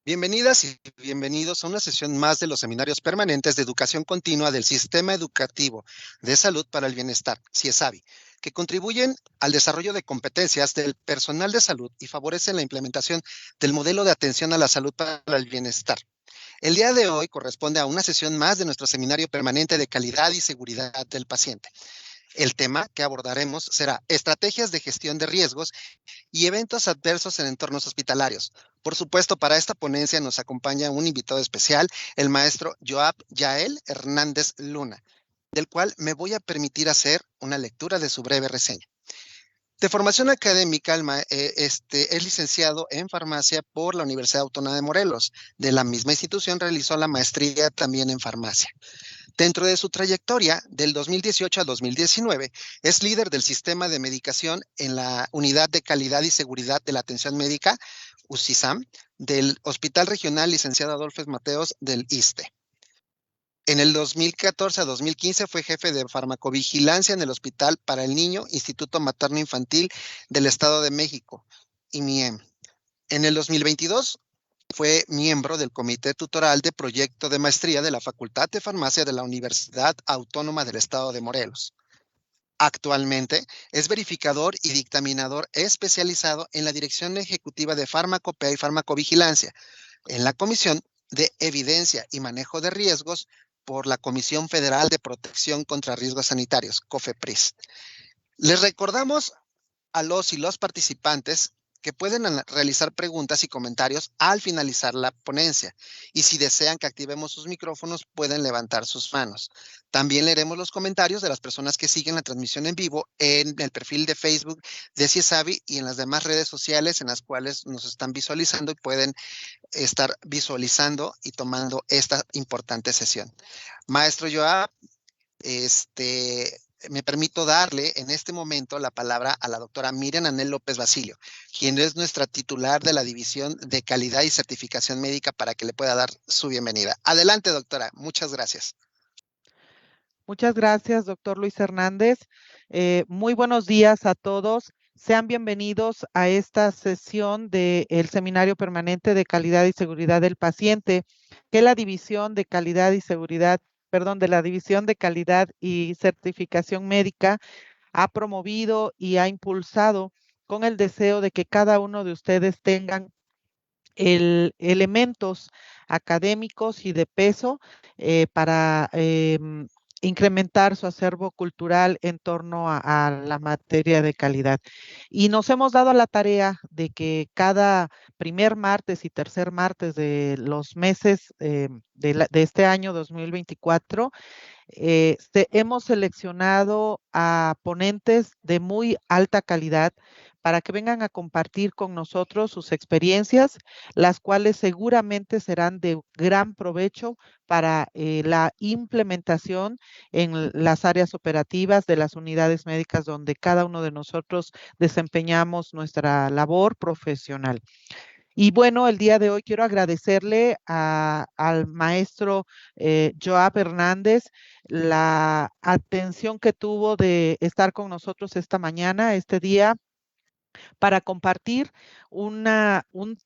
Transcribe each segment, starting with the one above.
Bienvenidas y bienvenidos a una sesión más de los seminarios permanentes de educación continua del Sistema Educativo de Salud para el Bienestar, CIESABI, que contribuyen al desarrollo de competencias del personal de salud y favorecen la implementación del modelo de atención a la salud para el bienestar. El día de hoy corresponde a una sesión más de nuestro seminario permanente de calidad y seguridad del paciente. El tema que abordaremos será estrategias de gestión de riesgos y eventos adversos en entornos hospitalarios. Por supuesto, para esta ponencia nos acompaña un invitado especial, el maestro Joab Yael Hernández Luna, del cual me voy a permitir hacer una lectura de su breve reseña. De formación académica, es licenciado en farmacia por la Universidad Autónoma de Morelos. De la misma institución realizó la maestría también en farmacia. Dentro de su trayectoria, del 2018 al 2019, es líder del sistema de medicación en la Unidad de Calidad y Seguridad de la Atención Médica, UCISAM, del Hospital Regional Licenciado Adolfo Mateos del ISSSTE. En el 2014 a 2015 fue jefe de farmacovigilancia en el Hospital para el Niño, Instituto Materno Infantil del Estado de México, IMIEM. En el 2022 fue miembro del Comité Tutoral de Proyecto de Maestría de la Facultad de Farmacia de la Universidad Autónoma del Estado de Morelos. Actualmente es verificador y dictaminador especializado en la Dirección Ejecutiva de Farmacopea y Farmacovigilancia, en la Comisión de Evidencia y Manejo de Riesgos por la Comisión Federal de Protección contra Riesgos Sanitarios, COFEPRIS. Les recordamos a los y los participantes que pueden realizar preguntas y comentarios al finalizar la ponencia. Y si desean que activemos sus micrófonos, pueden levantar sus manos. También leeremos los comentarios de las personas que siguen la transmisión en vivo en el perfil de Facebook de CIESABI y en las demás redes sociales en las cuales nos están visualizando y pueden estar visualizando y tomando esta importante sesión. Maestro Joab, me permito darle en este momento la palabra a la doctora Miriam Anel López Basilio, quien es nuestra titular de la División de Calidad y Certificación Médica, para que le pueda dar su bienvenida. Adelante, doctora. Muchas gracias. Muchas gracias, doctor Luis Hernández. Muy buenos días a todos. Sean bienvenidos a esta sesión del Seminario Permanente de Calidad y Seguridad del Paciente, que la División de Calidad y Seguridad, de la División de Calidad y Certificación Médica ha promovido y ha impulsado con el deseo de que cada uno de ustedes tengan elementos académicos y de peso para incrementar su acervo cultural en torno a la materia de calidad. Y nos hemos dado la tarea de que cada primer martes y tercer martes de los meses de este año 2024, hemos seleccionado a ponentes de muy alta calidad para que vengan a compartir con nosotros sus experiencias, las cuales seguramente serán de gran provecho para la implementación en las áreas operativas de las unidades médicas donde cada uno de nosotros desempeñamos nuestra labor profesional. Y bueno, el día de hoy quiero agradecerle al maestro Joab Hernández la atención que tuvo de estar con nosotros esta mañana, este día, para compartir un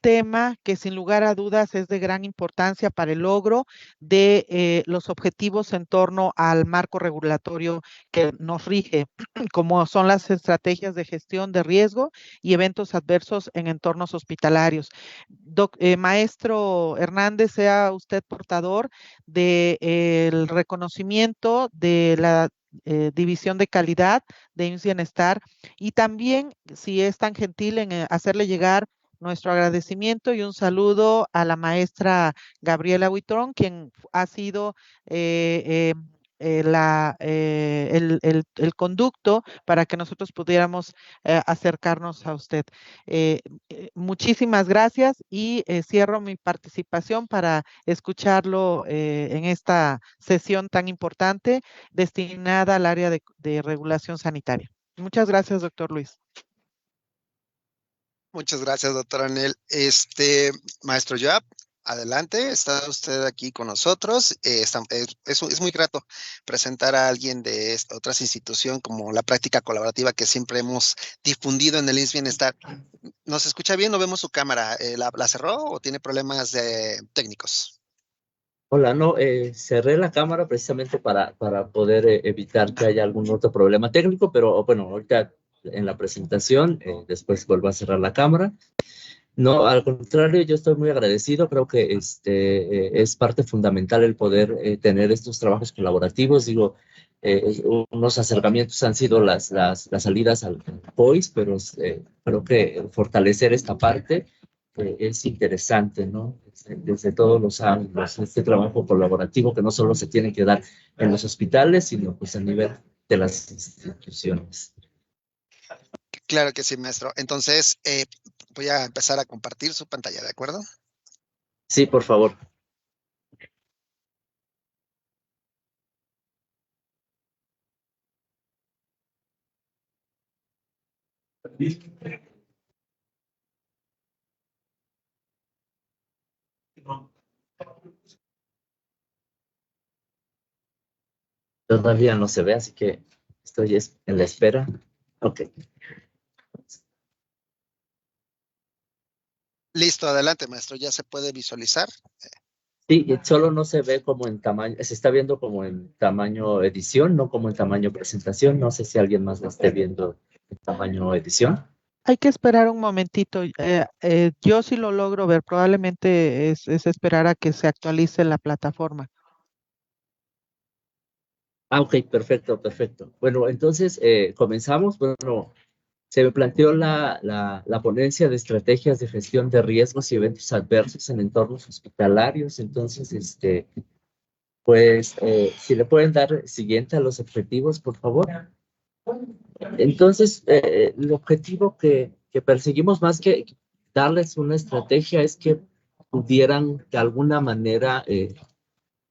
tema que sin lugar a dudas es de gran importancia para el logro de los objetivos en torno al marco regulatorio que nos rige, como son las estrategias de gestión de riesgo y eventos adversos en entornos hospitalarios. Maestro Hernández, sea usted portador del reconocimiento de la División de Calidad de IMSS Bienestar, y también, si es tan gentil, en hacerle llegar nuestro agradecimiento y un saludo a la maestra Gabriela Huitrón, quien ha sido el conducto para que nosotros pudiéramos acercarnos a usted. Muchísimas gracias y cierro mi participación para escucharlo en esta sesión tan importante destinada al área de regulación sanitaria. Muchas gracias, doctor Luis. Muchas gracias, doctora Anel. Maestro Joab, Adelante, está usted aquí con nosotros. Es muy grato presentar a alguien de otra institución como la práctica colaborativa que siempre hemos difundido en el IMSS Bienestar. ¿Nos escucha bien? ¿No vemos su cámara? ¿La cerró o tiene problemas técnicos? Hola, no, cerré la cámara precisamente para poder evitar que haya algún otro problema técnico, pero bueno, ahorita en la presentación, después vuelvo a cerrar la cámara. No, al contrario, yo estoy muy agradecido. Creo que es parte fundamental el poder tener estos trabajos colaborativos. Digo, unos acercamientos han sido las salidas al POIS, pero creo que fortalecer esta parte es interesante, ¿no? Desde todos los ángulos, este trabajo colaborativo que no solo se tiene que dar en los hospitales, sino pues a nivel de las instituciones. Claro que sí, maestro. Entonces, voy a empezar a compartir su pantalla, ¿de acuerdo? Sí, por favor. Todavía no se ve, así que estoy en la espera. Ok. Listo, adelante, maestro. Ya se puede visualizar. Sí, y solo no se ve como en tamaño, se está viendo como en tamaño edición, no como en tamaño presentación. No sé si alguien más lo esté viendo en tamaño edición. Hay que esperar un momentito. Yo sí lo logro ver. Probablemente es esperar a que se actualice la plataforma. Ah, ok, perfecto, perfecto. Bueno, entonces comenzamos. Bueno, se me planteó la ponencia de estrategias de gestión de riesgos y eventos adversos en entornos hospitalarios. Entonces, pues, si le pueden dar siguiente a los objetivos, por favor. Entonces, el objetivo que perseguimos más que darles una estrategia es que pudieran de alguna manera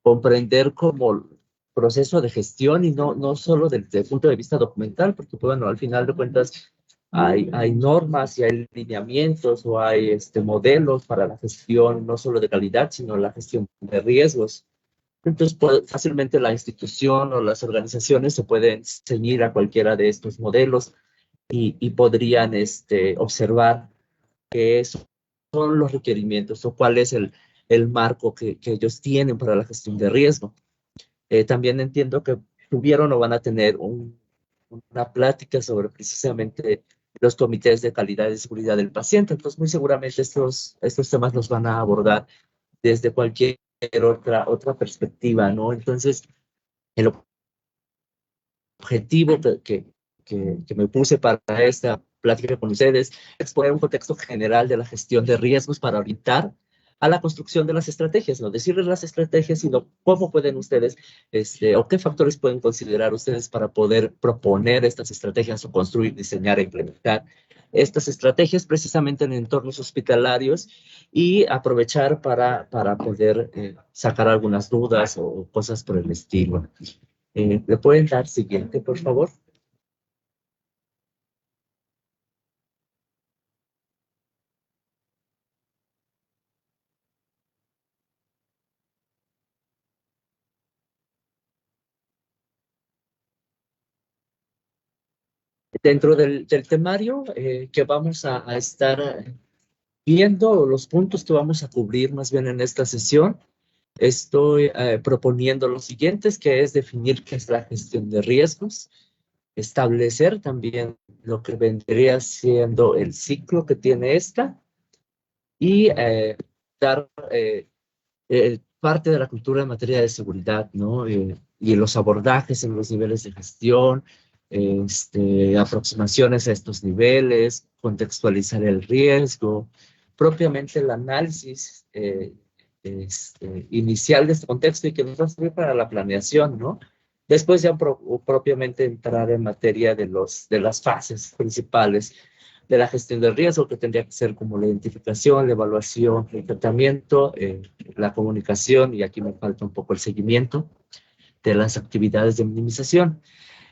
comprender como proceso de gestión y no solo desde el punto de vista documental, porque pues, bueno, al final de cuentas hay normas y hay lineamientos o hay modelos para la gestión no solo de calidad, sino la gestión de riesgos. Entonces, pues, fácilmente la institución o las organizaciones se pueden ceñir a cualquiera de estos modelos y podrían observar qué son los requerimientos o cuál es el marco que ellos tienen para la gestión de riesgo. También entiendo que tuvieron o van a tener una plática sobre precisamente los comités de calidad y seguridad del paciente. Entonces, muy seguramente estos temas los van a abordar desde cualquier otra perspectiva, ¿no? Entonces, el objetivo que me puse para esta plática con ustedes es exponer un contexto general de la gestión de riesgos para orientar a la construcción de las estrategias, no decirles las estrategias, sino cómo pueden ustedes, o qué factores pueden considerar ustedes para poder proponer estas estrategias o construir, diseñar e implementar estas estrategias precisamente en entornos hospitalarios y aprovechar para poder sacar algunas dudas o cosas por el estilo. ¿Le pueden dar siguiente, por favor? Dentro del temario que vamos a estar viendo, los puntos que vamos a cubrir más bien en esta sesión, estoy proponiendo los siguientes, que es definir qué es la gestión de riesgos, establecer también lo que vendría siendo el ciclo que tiene esta y dar parte de la cultura en materia de seguridad, ¿no? Y los abordajes en los niveles de gestión, aproximaciones a estos niveles, contextualizar el riesgo, propiamente el análisis inicial de este contexto y que nos va a servir para la planeación, ¿no? Después ya propiamente entrar en materia de las fases principales de la gestión del riesgo, que tendría que ser como la identificación, la evaluación, el tratamiento, la comunicación, y aquí me falta un poco el seguimiento de las actividades de minimización.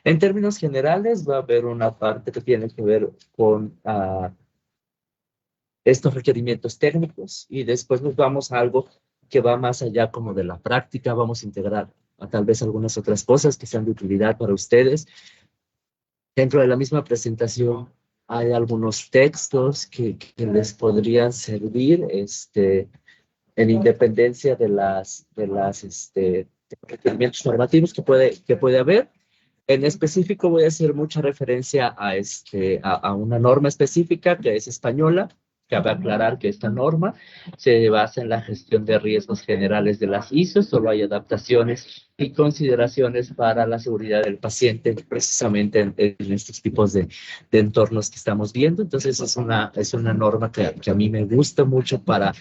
En términos generales, va a haber una parte que tiene que ver con estos requerimientos técnicos y después nos vamos a algo que va más allá como de la práctica, vamos a integrar a tal vez algunas otras cosas que sean de utilidad para ustedes. Dentro de la misma presentación hay algunos textos que les podrían servir en independencia de requerimientos normativos que puede haber. En específico voy a hacer mucha referencia a una norma específica que es española. Cabe aclarar que esta norma se basa en la gestión de riesgos generales de las ISO, solo hay adaptaciones y consideraciones para la seguridad del paciente, precisamente en estos tipos de entornos que estamos viendo. Entonces es una norma que a mí me gusta mucho para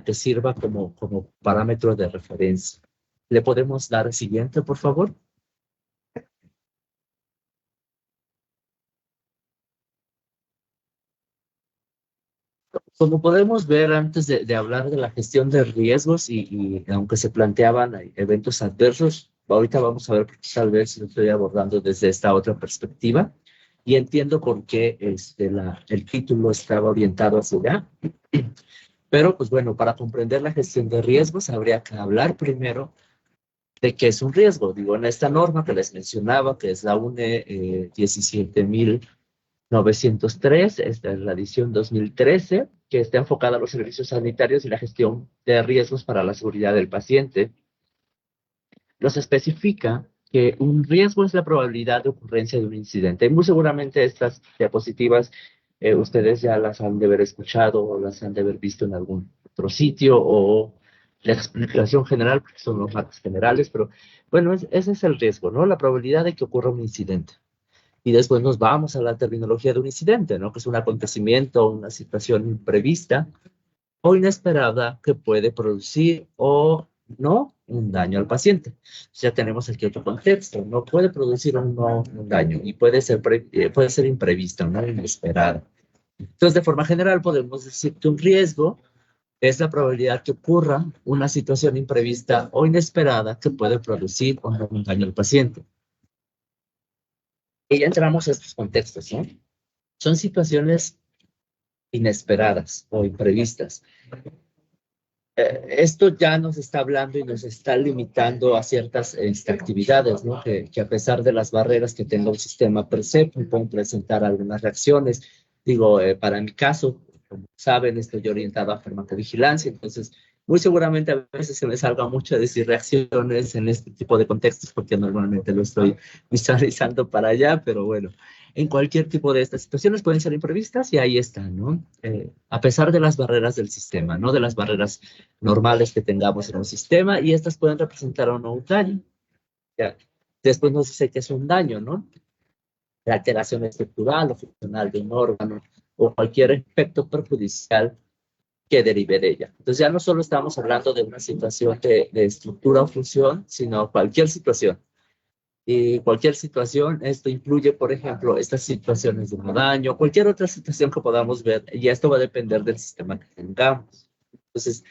que sirva como parámetro de referencia. ¿Le podemos dar el siguiente, por favor? Como podemos ver, antes de hablar de la gestión de riesgos y aunque se planteaban eventos adversos, ahorita vamos a ver tal vez lo estoy abordando desde esta otra perspectiva y entiendo por qué el título estaba orientado hacia allá. Pero, pues bueno, para comprender la gestión de riesgos habría que hablar primero de qué es un riesgo. Digo, en esta norma que les mencionaba, que es la UNE 17.903, esta es la edición 2013, que está enfocada a los servicios sanitarios y la gestión de riesgos para la seguridad del paciente. Nos especifica que un riesgo es la probabilidad de ocurrencia de un incidente. Y muy seguramente estas diapositivas ustedes ya las han de haber escuchado o las han de haber visto en algún otro sitio o la explicación general, porque son los marcos generales, pero bueno, ese es el riesgo, ¿no? La probabilidad de que ocurra un incidente. Y después nos vamos a la terminología de un incidente, ¿no? Que es un acontecimiento, una situación imprevista o inesperada que puede producir o no un daño al paciente. Ya tenemos aquí otro contexto, no puede producir o no un daño y puede ser imprevista, no inesperada. Entonces, de forma general, podemos decir que un riesgo es la probabilidad que ocurra una situación imprevista o inesperada que puede producir o no un daño al paciente. Y ya entramos a estos contextos, ¿no? Son situaciones inesperadas o imprevistas. Esto ya nos está hablando y nos está limitando a ciertas actividades, ¿no? Que a pesar de las barreras que tenga un sistema per se, pueden presentar algunas reacciones. Digo, para mi caso, como saben, estoy orientado a farmacovigilancia, entonces muy seguramente a veces se me salga mucho decir reacciones en este tipo de contextos porque normalmente lo estoy visualizando para allá, pero bueno, en cualquier tipo de estas situaciones pueden ser imprevistas y ahí están, ¿no? A pesar de las barreras del sistema, ¿no? De las barreras normales que tengamos en un sistema y estas pueden representar o no un daño. Ya. Después nos dice que es un daño, ¿no? La alteración estructural o funcional de un órgano o cualquier efecto perjudicial que derive de ella. Entonces ya no solo estamos hablando de una situación de estructura o función, sino cualquier situación. Y cualquier situación, esto incluye, por ejemplo, estas situaciones de un daño, cualquier otra situación que podamos ver, y esto va a depender del sistema que tengamos. Entonces,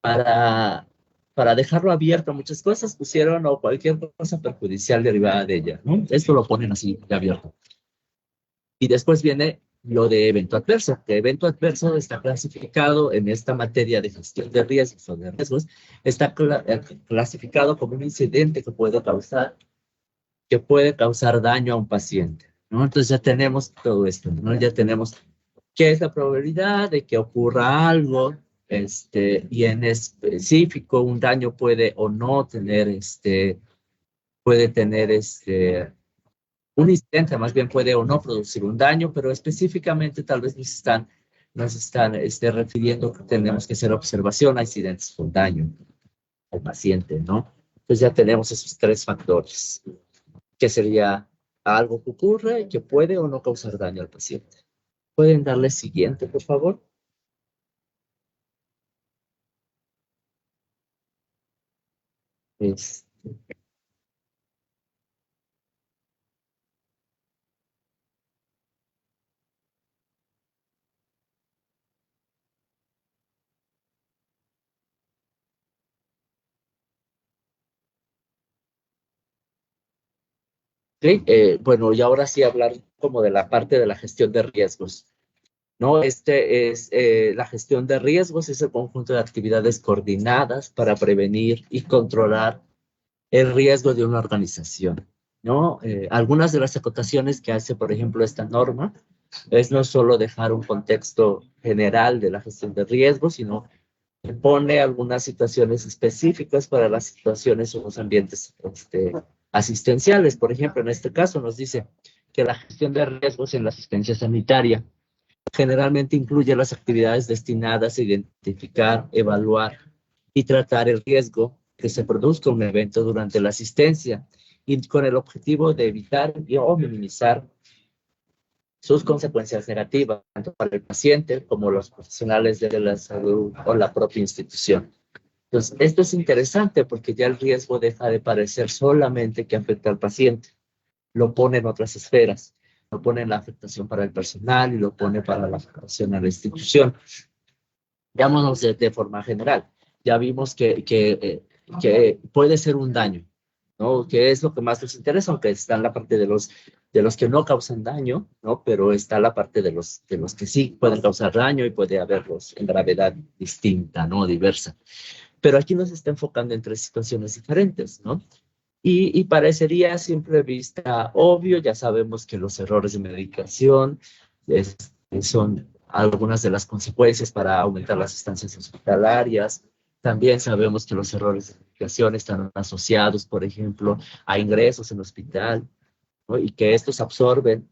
para, para dejarlo abierto a muchas cosas, pusieron o cualquier cosa perjudicial derivada de ella, ¿no? Esto lo ponen así de abierto. Y después viene lo de evento adverso, que evento adverso está clasificado en esta materia de gestión de riesgos o de riesgos, está clasificado como un incidente que puede causar daño a un paciente, ¿no? Entonces ya tenemos todo esto, ¿no? Ya tenemos qué es la probabilidad de que ocurra algo, y en específico un daño puede o no tener, puede tener, un incidente, más bien puede o no producir un daño, pero específicamente tal vez nos están refiriendo que tenemos que hacer observación a incidentes con daño al paciente, ¿no? Entonces ya tenemos esos tres factores, que sería algo que ocurre y que puede o no causar daño al paciente. ¿Pueden darle siguiente, por favor? Es, bueno, y ahora sí hablar como de la parte de la gestión de riesgos. ¿no? Este es la gestión de riesgos, es el conjunto de actividades coordinadas para prevenir y controlar el riesgo de una organización, ¿no? Algunas de las acotaciones que hace, por ejemplo, esta norma es no solo dejar un contexto general de la gestión de riesgos, sino que pone algunas situaciones específicas para las situaciones o los ambientes asistenciales. Por ejemplo, en este caso nos dice que la gestión de riesgos en la asistencia sanitaria generalmente incluye las actividades destinadas a identificar, evaluar y tratar el riesgo que se produzca un evento durante la asistencia y con el objetivo de evitar o minimizar sus consecuencias negativas, tanto para el paciente como los profesionales de la salud o la propia institución. Entonces, esto es interesante porque ya el riesgo deja de parecer solamente que afecta al paciente, lo pone en otras esferas, lo pone en la afectación para el personal y lo pone para la afectación a la institución. Veámonos de forma general. Ya vimos que puede ser un daño, ¿no? Que es lo que más nos interesa, aunque está en la parte de los que no causan daño, ¿no? Pero está la parte de los que sí pueden causar daño y puede haberlos en gravedad distinta, ¿no? Diversa. Pero aquí nos está enfocando en tres situaciones diferentes, ¿no? Y parecería a simple vista obvio, ya sabemos que los errores de medicación son algunas de las consecuencias para aumentar las estancias hospitalarias. También sabemos que los errores de medicación están asociados, por ejemplo, a ingresos en hospital, ¿no? Y que estos absorben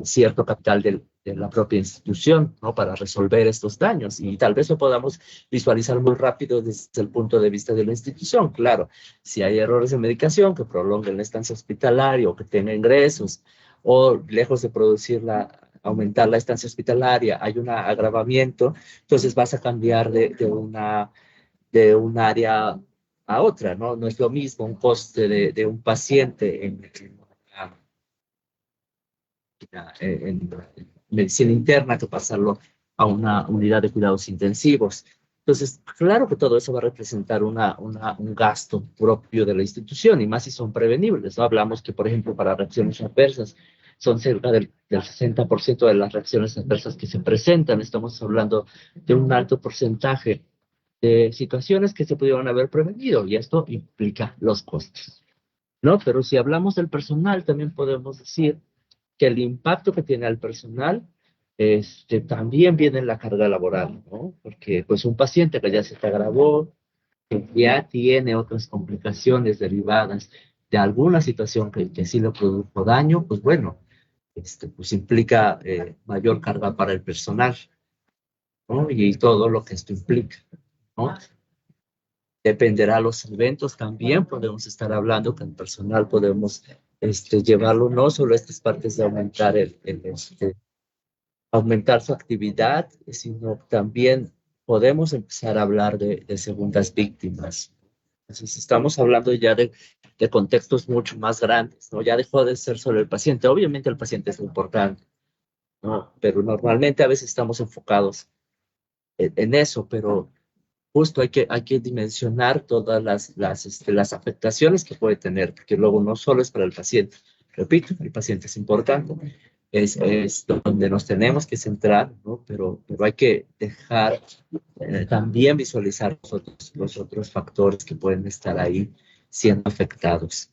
cierto capital de la propia institución, ¿no? Para resolver estos daños. Y tal vez lo podamos visualizar muy rápido desde el punto de vista de la institución. Claro, si hay errores de medicación que prolonguen la estancia hospitalaria o que tenga ingresos, o lejos de aumentar la estancia hospitalaria, hay un agravamiento, entonces vas a cambiar de un área a otra, ¿no? No es lo mismo un coste de un paciente en medicina interna que pasarlo a una unidad de cuidados intensivos. Entonces, claro que todo eso va a representar un gasto propio de la institución y más si son prevenibles, ¿no? Hablamos que, por ejemplo, para reacciones adversas, son cerca del 60% de las reacciones adversas que se presentan. Estamos hablando de un alto porcentaje de situaciones que se pudieron haber prevenido y esto implica los costos, ¿no? Pero si hablamos del personal, también podemos decir que el impacto que tiene al personal también viene en la carga laboral, ¿no? Porque pues un paciente que ya se te agravó, que ya tiene otras complicaciones derivadas de alguna situación que sí le produjo daño, pues bueno, pues implica mayor carga para el personal, ¿no? Y todo lo que esto implica, ¿no? Dependerá de los eventos, también podemos estar hablando que el personal podemos llevarlo no solo a estas partes de aumentar aumentar su actividad, sino también podemos empezar a hablar de segundas víctimas. Entonces, estamos hablando ya de contextos mucho más grandes, ¿no? Ya dejó de ser solo el paciente. Obviamente el paciente es lo importante, ¿no? Pero normalmente a veces estamos enfocados en eso, pero justo hay que dimensionar todas las afectaciones que puede tener, porque luego no solo es para el paciente. Repito, el paciente es importante, es donde nos tenemos que centrar, ¿no? Pero hay que dejar también visualizar los otros factores que pueden estar ahí siendo afectados.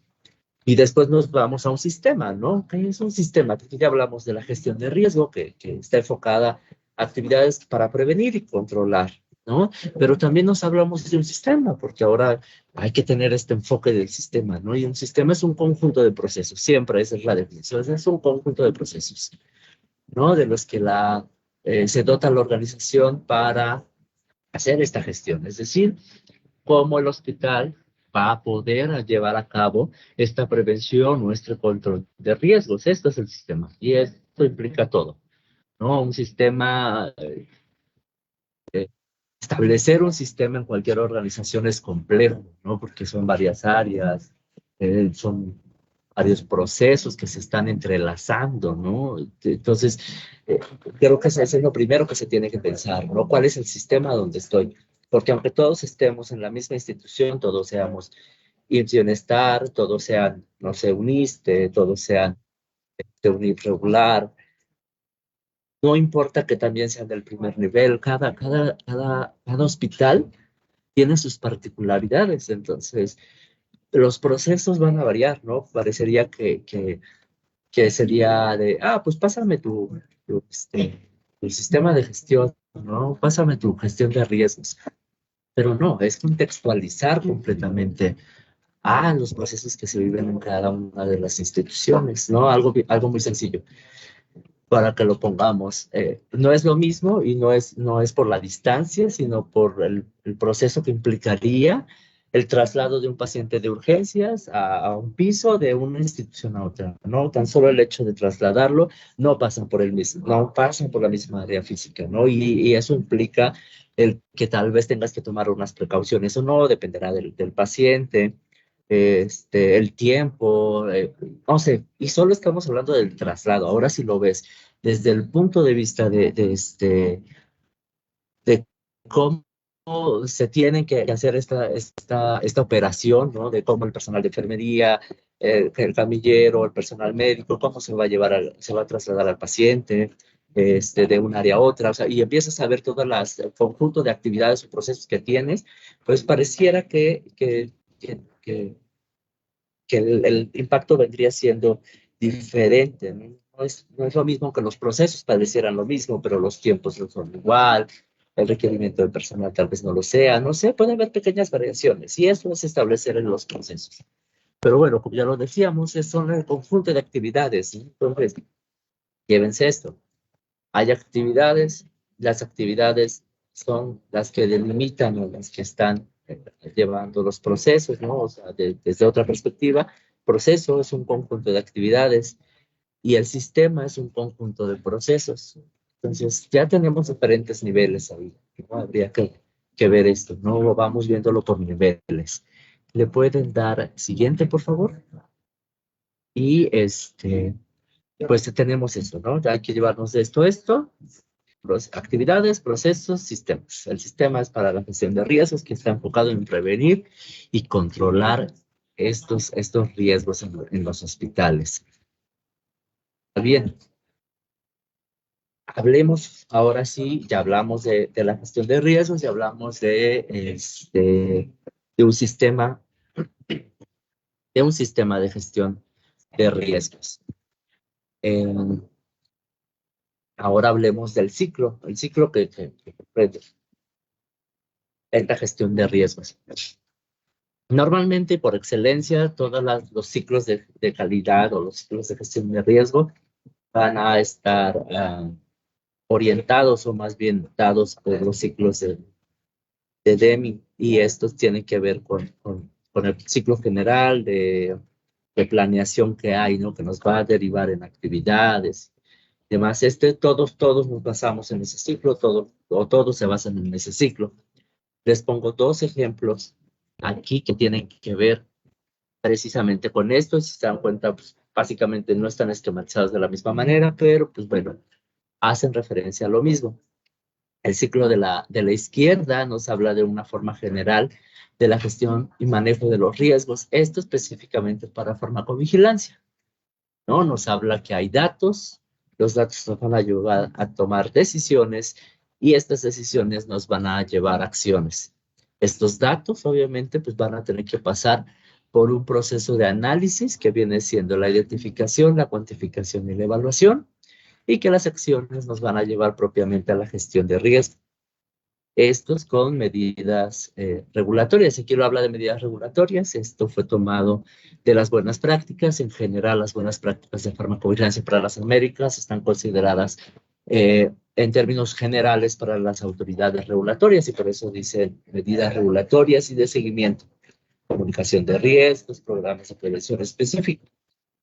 Y después nos vamos a un sistema, ¿no? ¿Qué es un sistema? Porque ya hablamos de la gestión de riesgo, que está enfocada a actividades para prevenir y controlar, ¿no? Pero también nos hablamos de un sistema, porque ahora hay que tener este enfoque del sistema, ¿no? Y un sistema es un conjunto de procesos, siempre esa es la definición, es un conjunto de procesos, ¿no? De los que se dota la organización para hacer esta gestión, es decir, cómo el hospital va a poder llevar a cabo esta prevención o este control de riesgos. Este es el sistema y esto implica todo, ¿no? Un sistema, establecer un sistema en cualquier organización es complejo, ¿no? Porque son varias áreas, son varios procesos que se están entrelazando, ¿no? Entonces, eh, creo que eso es lo primero que se tiene que pensar, ¿no? ¿Cuál es el sistema donde estoy? Porque aunque todos estemos en la misma institución, todos seamos bienestar, todos sean, no sé, uniste, todos sean de un irregular, no importa que también sean del primer nivel, cada hospital tiene sus particularidades, entonces los procesos van a variar, ¿no? Parecería que sería de, pues pásame tu sistema de gestión, ¿no? Pásame tu gestión de riesgos. Pero no, es contextualizar completamente los procesos que se viven en cada una de las instituciones, ¿no? Algo muy sencillo para que lo pongamos. No es lo mismo y no es por la distancia, sino por el proceso que implicaría el traslado de un paciente de urgencias a un piso de una institución a otra, ¿no? Tan solo el hecho de trasladarlo no pasan no pasan por la misma área física, ¿no? Y eso implica el que tal vez tengas que tomar unas precauciones o no, dependerá del paciente, el tiempo, no sé, y solo estamos hablando del traslado. Ahora si lo ves desde el punto de vista de cómo se tiene que hacer esta operación, ¿no? De cómo el personal de enfermería, el camillero, el personal médico, cómo se va a se va a trasladar al paciente, de un área a otra, o sea, y empiezas a ver todo el conjunto de actividades o procesos que tienes, pues pareciera que el impacto vendría siendo diferente, ¿no? No es lo mismo que los procesos parecieran lo mismo, pero los tiempos no son igual, el requerimiento del personal tal vez no lo sea, no sé, puede haber pequeñas variaciones y eso es establecer en los procesos. Pero bueno, como ya lo decíamos, son el conjunto de actividades, ¿no? Entonces, llévense esto. Hay actividades, las actividades son las que delimitan o las que están llevando los procesos, ¿no? O sea, desde otra perspectiva, proceso es un conjunto de actividades y el sistema es un conjunto de procesos. Entonces, ya tenemos diferentes niveles ahí, ¿no? Habría que ver esto, ¿no? Vamos viéndolo por niveles. ¿Le pueden dar siguiente, por favor? Y pues tenemos eso, ¿no? Ya hay que llevarnos de esto, actividades, procesos, sistemas. El sistema es para la gestión de riesgos que está enfocado en prevenir y controlar estos riesgos en los hospitales. Bien, hablemos ahora sí, ya hablamos de la gestión de riesgos, ya hablamos de un sistema de gestión de riesgos. Ahora hablemos del ciclo, el ciclo que comprende esta gestión de riesgos. Normalmente, por excelencia, todos los ciclos de calidad o los ciclos de gestión de riesgo van a estar orientados o más bien dados por los ciclos de Deming y estos tienen que ver con el ciclo general de planeación que hay, ¿no? Que nos va a derivar en actividades y demás. Todos nos basamos en ese ciclo, todos se basan en ese ciclo. Les pongo dos ejemplos aquí que tienen que ver precisamente con esto. Si se dan cuenta, pues básicamente no están esquematizados de la misma manera, pero pues bueno, hacen referencia a lo mismo. El ciclo de la izquierda nos habla de una forma general de la gestión y manejo de los riesgos, esto específicamente para farmacovigilancia, ¿no? Nos habla que hay datos, los datos nos van a ayudar a tomar decisiones y estas decisiones nos van a llevar a acciones. Estos datos, obviamente, pues van a tener que pasar por un proceso de análisis que viene siendo la identificación, la cuantificación y la evaluación, y que las acciones nos van a llevar propiamente a la gestión de riesgo. Estos con medidas regulatorias. Aquí lo habla de medidas regulatorias. Esto fue tomado de las buenas prácticas. En general, las buenas prácticas de farmacovigilancia para las Américas están consideradas en términos generales para las autoridades regulatorias y por eso dicen medidas regulatorias y de seguimiento, comunicación de riesgos, programas de prevención específicos.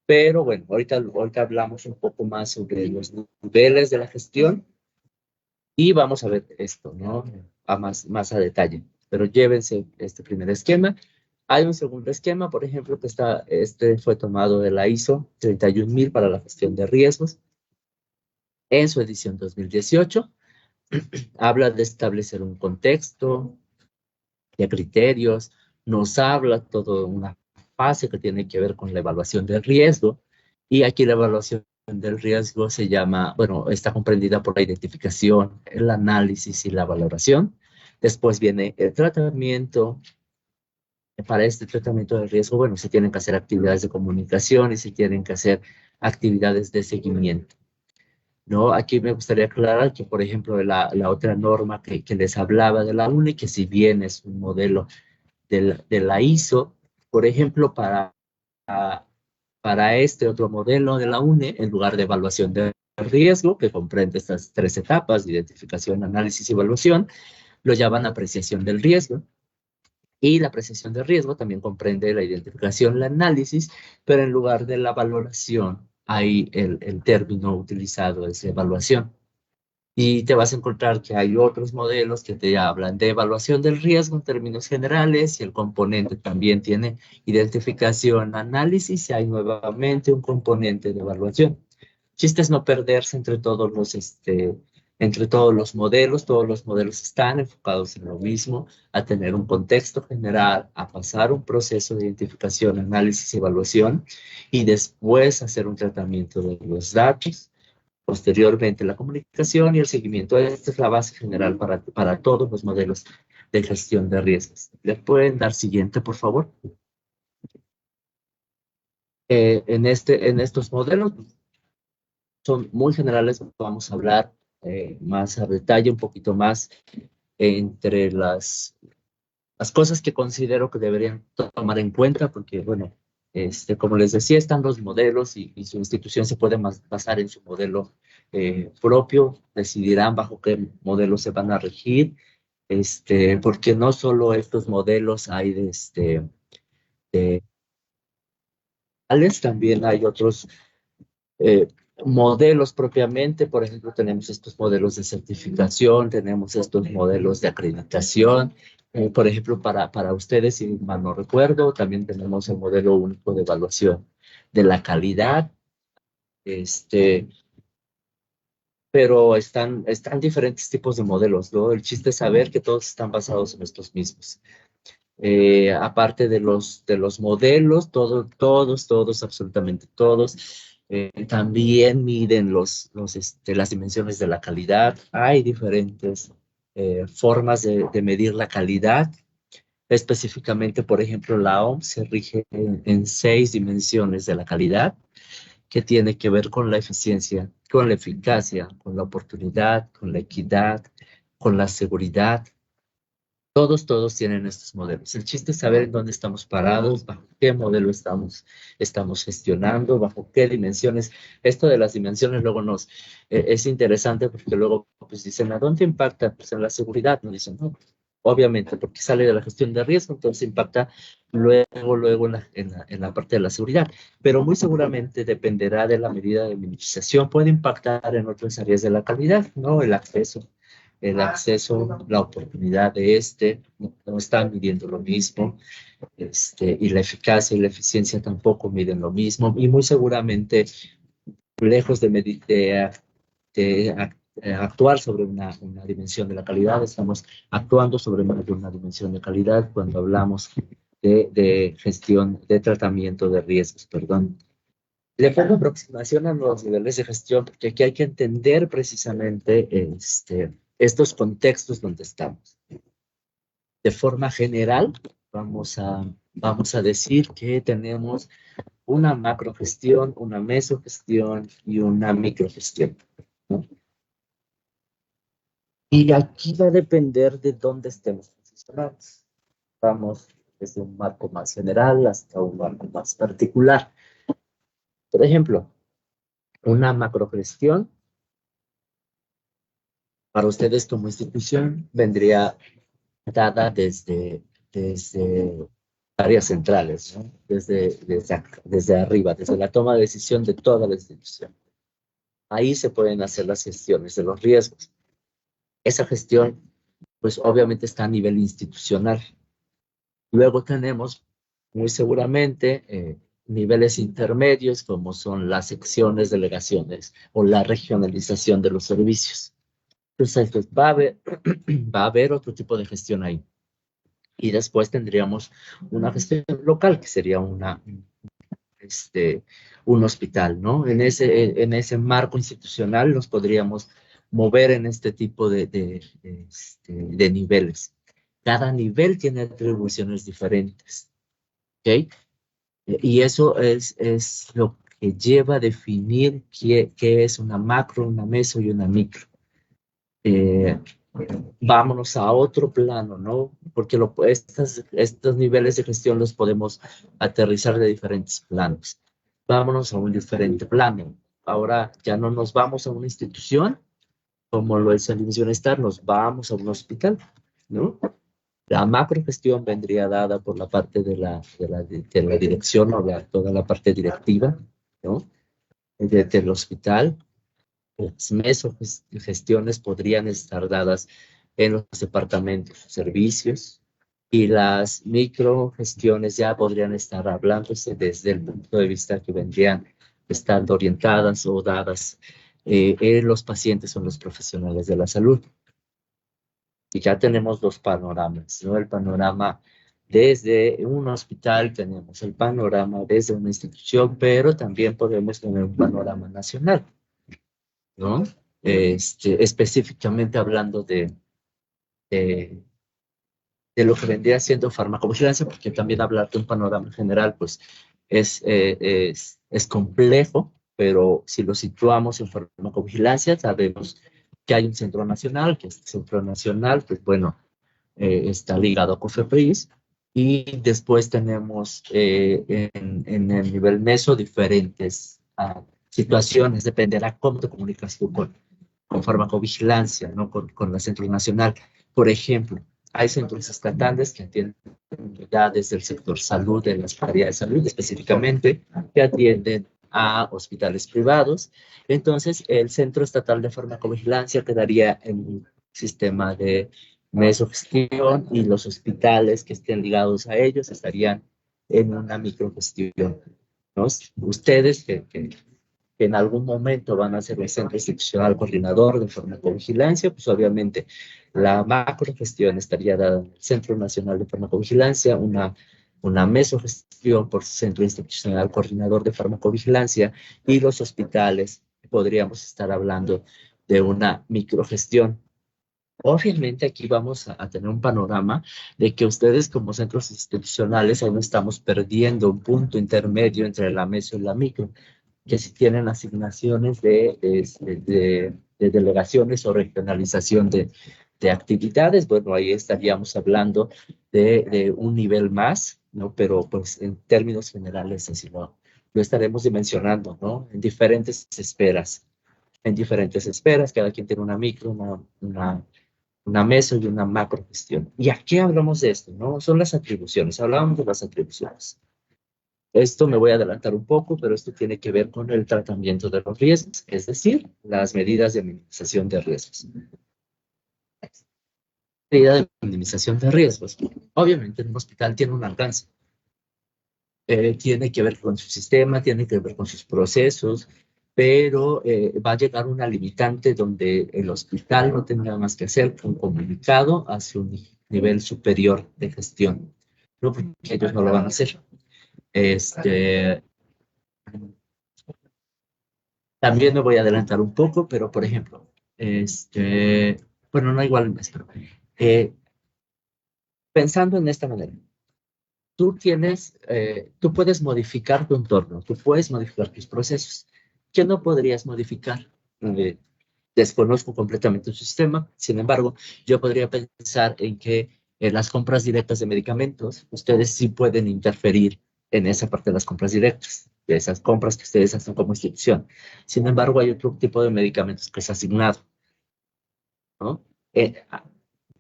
Pero bueno, ahorita hablamos un poco más sobre los niveles de la gestión y vamos a ver esto, ¿no? Más a detalle. Pero llévense este primer esquema. Hay un segundo esquema, por ejemplo, que fue tomado de la ISO 31000 para la gestión de riesgos en su edición 2018. Habla de establecer un contexto, de criterios, nos habla toda una fase que tiene que ver con la evaluación del riesgo y aquí la evaluación del riesgo se llama, bueno, está comprendida por la identificación, el análisis y la valoración. Después viene el tratamiento. Para este tratamiento del riesgo, bueno, se tienen que hacer actividades de comunicación y se tienen que hacer actividades de seguimiento, ¿no? Aquí me gustaría aclarar que, por ejemplo, la otra norma que les hablaba de la UNE, que si bien es un modelo de la ISO, por ejemplo, para este otro modelo de la UNE, en lugar de evaluación de riesgo, que comprende estas 3 etapas, identificación, análisis y evaluación, lo llaman apreciación del riesgo. Y la apreciación de riesgo también comprende la identificación, el análisis, pero en lugar de la valoración, hay el término utilizado es evaluación. Y te vas a encontrar que hay otros modelos que te hablan de evaluación del riesgo en términos generales y el componente también tiene identificación, análisis y hay nuevamente un componente de evaluación. Chiste es no perderse entre todos los modelos están enfocados en lo mismo, a tener un contexto general, a pasar un proceso de identificación, análisis y evaluación y después hacer un tratamiento de los datos. Posteriormente, la comunicación y el seguimiento. Esta es la base general para todos los modelos de gestión de riesgos. ¿Le pueden dar siguiente, por favor? En estos modelos son muy generales. Vamos a hablar más a detalle, un poquito más entre las cosas que considero que deberían tomar en cuenta, porque, bueno, como les decía, están los modelos y su institución se puede basar en su modelo propio, decidirán bajo qué modelo se van a regir, porque no solo estos modelos hay de también hay otros eh, modelos propiamente. Por ejemplo, tenemos estos modelos de certificación, tenemos estos modelos de acreditación. Por ejemplo, para ustedes, si mal no recuerdo, también tenemos el modelo único de evaluación de la calidad. Pero están diferentes tipos de modelos, ¿no? El chiste es saber que todos están basados en estos mismos. Aparte de los modelos, todos, absolutamente todos, también miden las dimensiones de la calidad. Hay diferentes formas de medir la calidad. Específicamente, por ejemplo, la OMS se rige en 6 dimensiones de la calidad, que tiene que ver con la eficiencia, con la eficacia, con la oportunidad, con la equidad, con la seguridad. Todos tienen estos modelos. El chiste es saber en dónde estamos parados, bajo qué modelo estamos gestionando, bajo qué dimensiones. Esto de las dimensiones luego es interesante porque luego pues dicen, ¿a dónde impacta? Pues en la seguridad. Nos dicen, no, obviamente, porque sale de la gestión de riesgo, entonces impacta luego en la parte de la seguridad. Pero muy seguramente dependerá de la medida de minimización. Puede impactar en otras áreas de la calidad, ¿no? El acceso, la oportunidad no están midiendo lo mismo, y la eficacia y la eficiencia tampoco miden lo mismo, y muy seguramente, lejos de actuar sobre una dimensión de la calidad, estamos actuando sobre más de una dimensión de calidad cuando hablamos de gestión, de tratamiento de riesgos, perdón. Le pongo aproximación a los niveles de gestión, porque aquí hay que entender precisamente estos contextos donde estamos. De forma general, vamos a decir que tenemos una macrogestión, una mesogestión y una microgestión, ¿no? Y aquí va a depender de dónde estemos posicionados. Vamos desde un marco más general hasta un marco más particular. Por ejemplo, una macrogestión para ustedes como institución vendría dada desde áreas centrales, ¿no? Desde arriba, desde la toma de decisión de toda la institución. Ahí se pueden hacer las gestiones de los riesgos. Esa gestión, pues obviamente está a nivel institucional. Luego tenemos, muy seguramente, niveles intermedios como son las secciones, delegaciones o la regionalización de los servicios. Entonces, va a haber otro tipo de gestión ahí. Y después tendríamos una gestión local, que sería una un hospital, ¿no? En ese marco institucional nos podríamos mover en este tipo de niveles. Cada nivel tiene atribuciones diferentes, ¿ok? Y eso es lo que lleva a definir qué es una macro, una meso y una micro. Vámonos a otro plano, ¿no? Porque estos niveles de gestión los podemos aterrizar de diferentes planos. Vámonos a un diferente plano. Ahora ya no nos vamos a una institución, como lo es el bienestar, nos vamos a un hospital, ¿no? La macrogestión vendría dada por la parte de la dirección o toda la parte directiva, ¿no? Del hospital. Las mesogestiones podrían estar dadas en los departamentos, servicios, y las microgestiones ya podrían estar hablándose desde el punto de vista que vendrían estando orientadas o dadas en los pacientes o en los profesionales de la salud. Y ya tenemos dos panoramas, ¿no? El panorama desde un hospital, tenemos el panorama desde una institución, pero también podemos tener un panorama nacional, ¿no? Específicamente hablando de lo que vendría siendo farmacovigilancia, porque también hablar de un panorama general, pues es complejo, pero si lo situamos en farmacovigilancia, sabemos que hay un centro nacional, que este centro nacional, pues bueno, está ligado a COFEPRIS, y después tenemos en el nivel meso diferentes situaciones, dependerá cómo te comunicas tú con farmacovigilancia, ¿no? Con la centro nacional. Por ejemplo, hay centros estatales que atienden unidades del sector salud, de las áreas de salud específicamente, que atienden a hospitales privados. Entonces, el Centro Estatal de Farmacovigilancia quedaría en un sistema de mesogestión y los hospitales que estén ligados a ellos estarían en una microgestión, ¿no? Ustedes que en algún momento van a ser el centro institucional coordinador de farmacovigilancia, pues obviamente la macrogestión estaría dada en el Centro Nacional de Farmacovigilancia, una mesogestión por Centro Institucional Coordinador de Farmacovigilancia, y los hospitales podríamos estar hablando de una microgestión. Obviamente aquí vamos a tener un panorama de que ustedes como centros institucionales aún estamos perdiendo un punto intermedio entre la meso y la micro, que si tienen asignaciones de delegaciones o regionalización de actividades, bueno, ahí estaríamos hablando de un nivel más, ¿no? Pero pues en términos generales así lo estaremos dimensionando, ¿no? En diferentes esferas, cada quien tiene una micro, una meso y una macro gestión. ¿Y a qué hablamos de esto, no? Son las atribuciones, hablamos de las atribuciones. Esto me voy a adelantar un poco, pero esto tiene que ver con el tratamiento de los riesgos, es decir, las medidas de minimización de riesgos. Medida de minimización de riesgos. Obviamente, un hospital tiene un alcance. Tiene que ver con su sistema, tiene que ver con sus procesos, pero va a llegar una limitante donde el hospital no tendrá más que hacer que un comunicado hacia un nivel superior de gestión, ¿no? Porque ellos no lo van a hacer. También me voy a adelantar un poco, pero por ejemplo, bueno, no igual, pero, pensando en esta manera, tú puedes modificar tu entorno, tú puedes modificar tus procesos. ¿Qué no podrías modificar? Desconozco completamente tu sistema, sin embargo, yo podría pensar en que en las compras directas de medicamentos, ustedes sí pueden interferir en esa parte de las compras directas, de esas compras que ustedes hacen como institución. Sin embargo, hay otro tipo de medicamentos que es asignado, ¿no?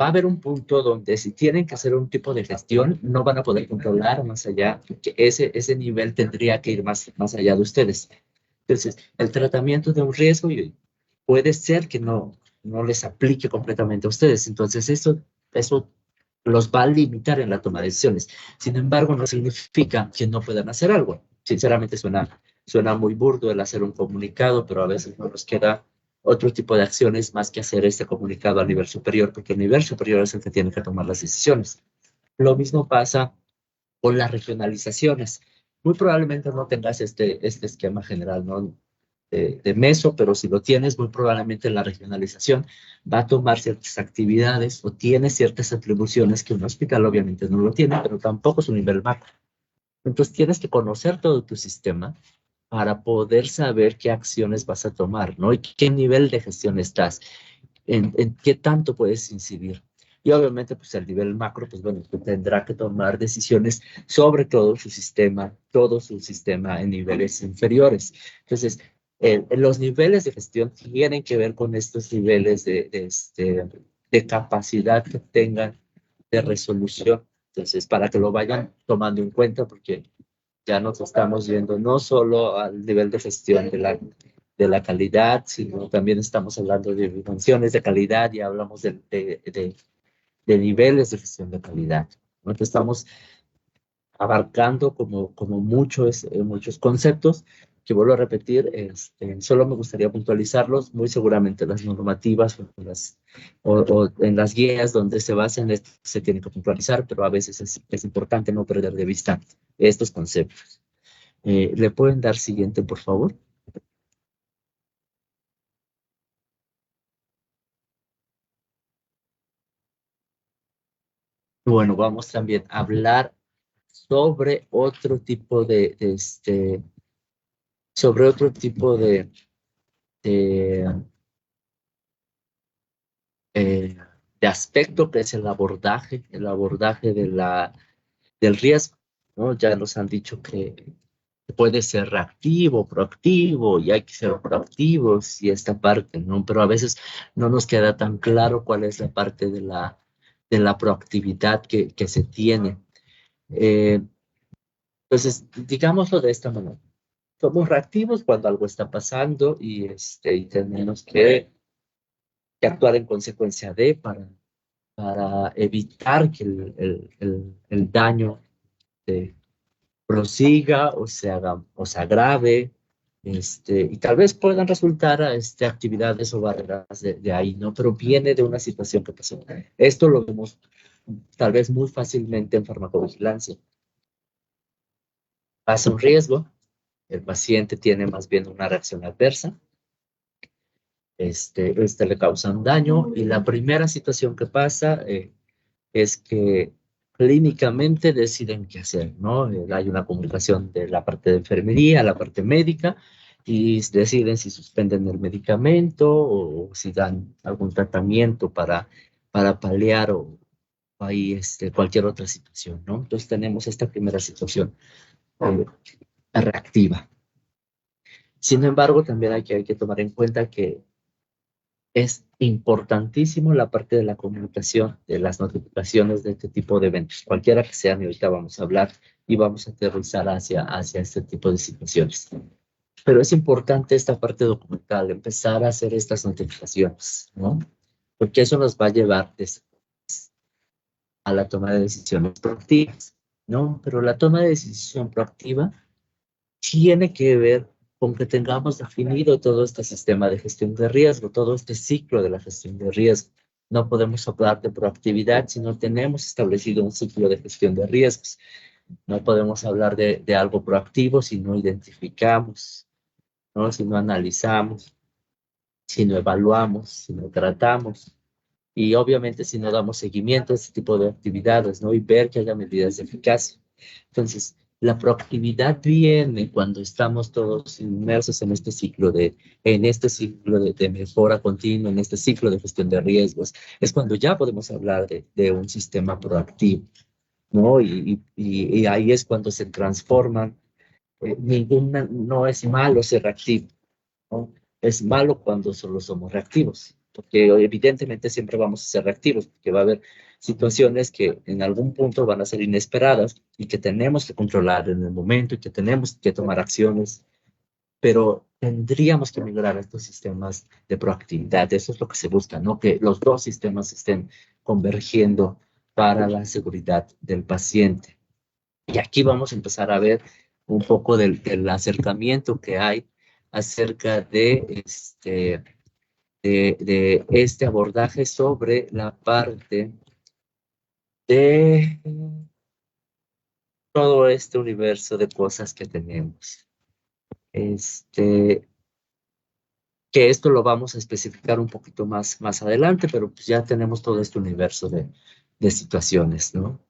Va a haber un punto donde si tienen que hacer un tipo de gestión, no van a poder controlar más allá, que ese nivel tendría que ir más allá de ustedes. Entonces, el tratamiento de un riesgo puede ser que no les aplique completamente a ustedes. Entonces, eso los va a limitar en la toma de decisiones. Sin embargo, no significa que no puedan hacer algo. Sinceramente, suena muy burdo el hacer un comunicado, pero a veces no nos queda otro tipo de acciones más que hacer este comunicado a nivel superior, porque el nivel superior es el que tiene que tomar las decisiones. Lo mismo pasa con las regionalizaciones. muy probablemente no tengas este esquema general, ¿no? De meso, pero si lo tienes, muy probablemente la regionalización va a tomar ciertas actividades o tiene ciertas atribuciones que un hospital obviamente no lo tiene, pero tampoco es un nivel macro. Entonces tienes que conocer todo tu sistema para poder saber qué acciones vas a tomar, ¿no? Y qué nivel de gestión estás, en qué tanto puedes incidir. Y obviamente, pues el nivel macro, pues bueno, tendrá que tomar decisiones sobre todo su sistema en niveles inferiores. Entonces, los niveles de gestión tienen que ver con estos niveles de capacidad que tengan de resolución. Entonces, para que lo vayan tomando en cuenta, porque ya nos estamos yendo no solo al nivel de gestión de la calidad, sino también estamos hablando de dimensiones de calidad y hablamos de niveles de gestión de calidad. Entonces estamos abarcando como muchos conceptos que vuelvo a repetir, solo me gustaría puntualizarlos, muy seguramente las normativas o en las guías donde se basen esto se tienen que puntualizar, pero a veces es importante no perder de vista estos conceptos. ¿Le pueden dar siguiente, por favor? Bueno, vamos también a hablar sobre otro tipo sobre otro tipo de, eh, de aspecto que es el abordaje del riesgo, ¿no? Ya nos han dicho que puede ser reactivo, proactivo, y hay que ser proactivos y esta parte, ¿no? Pero a veces no nos queda tan claro cuál es la parte de la proactividad que se tiene. Eh, entonces, digámoslo de esta manera. Somos reactivos cuando algo está pasando y tenemos que actuar en consecuencia para evitar que el daño prosiga o se agrave, y tal vez puedan resultar actividades o barreras de ahí, ¿no? Pero viene de una situación que pasó. Esto lo vemos tal vez muy fácilmente en farmacovigilancia. Pasa un riesgo, el paciente tiene más bien una reacción adversa, le causa un daño y la primera situación que pasa es que clínicamente deciden qué hacer, ¿no? Hay una comunicación de la parte de enfermería, la parte médica, y deciden si suspenden el medicamento o si dan algún tratamiento para paliar o ahí cualquier otra situación, ¿no? Entonces tenemos esta primera situación eh, reactiva. Sin embargo, también hay que tomar en cuenta que es importantísimo la parte de la comunicación, de las notificaciones de este tipo de eventos, cualquiera que sean, y ahorita vamos a hablar y vamos a aterrizar hacia este tipo de situaciones. Pero es importante esta parte documental, empezar a hacer estas notificaciones, ¿no? Porque eso nos va a llevar a la toma de decisiones proactivas, ¿no? Pero la toma de decisión proactiva tiene que ver con que tengamos definido todo este sistema de gestión de riesgo, todo este ciclo de la gestión de riesgo. No podemos hablar de proactividad si no tenemos establecido un ciclo de gestión de riesgos. No podemos hablar de algo proactivo si no identificamos, ¿no? Si no analizamos, si no evaluamos, si no tratamos. Y obviamente si no damos seguimiento a este tipo de actividades, ¿no? Y ver que haya medidas de eficacia. Entonces, la proactividad viene cuando estamos todos inmersos en este ciclo de mejora continua, en este ciclo de gestión de riesgos. Es cuando ya podemos hablar de un sistema proactivo, ¿no? Y ahí es cuando se transforman. No es malo ser reactivo, ¿no? Es malo cuando solo somos reactivos, porque evidentemente siempre vamos a ser reactivos, porque va a haber situaciones que en algún punto van a ser inesperadas y que tenemos que controlar en el momento y que tenemos que tomar acciones, pero tendríamos que migrar a estos sistemas de proactividad. Eso es lo que se busca, ¿no? Que los dos sistemas estén convergiendo para la seguridad del paciente. Y aquí vamos a empezar a ver un poco del acercamiento que hay acerca de este abordaje sobre la parte de todo este universo de cosas que tenemos. Que esto lo vamos a especificar un poquito más adelante, pero pues ya tenemos todo este universo de situaciones, ¿no?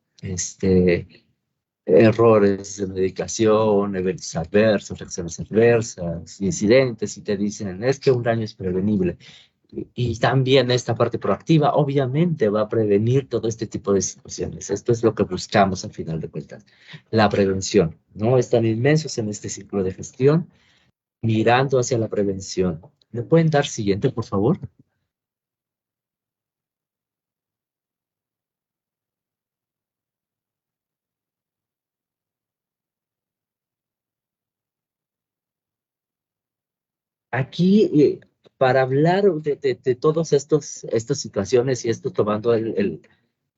Errores de medicación, eventos adversos, reacciones adversas, incidentes, y te dicen, es que un daño es prevenible. Y también esta parte proactiva, obviamente, va a prevenir todo este tipo de situaciones. Esto es lo que buscamos al final de cuentas, la prevención. No están inmensos en este ciclo de gestión, mirando hacia la prevención. ¿Me pueden dar siguiente, por favor? Aquí, para hablar de todas estas situaciones y esto tomando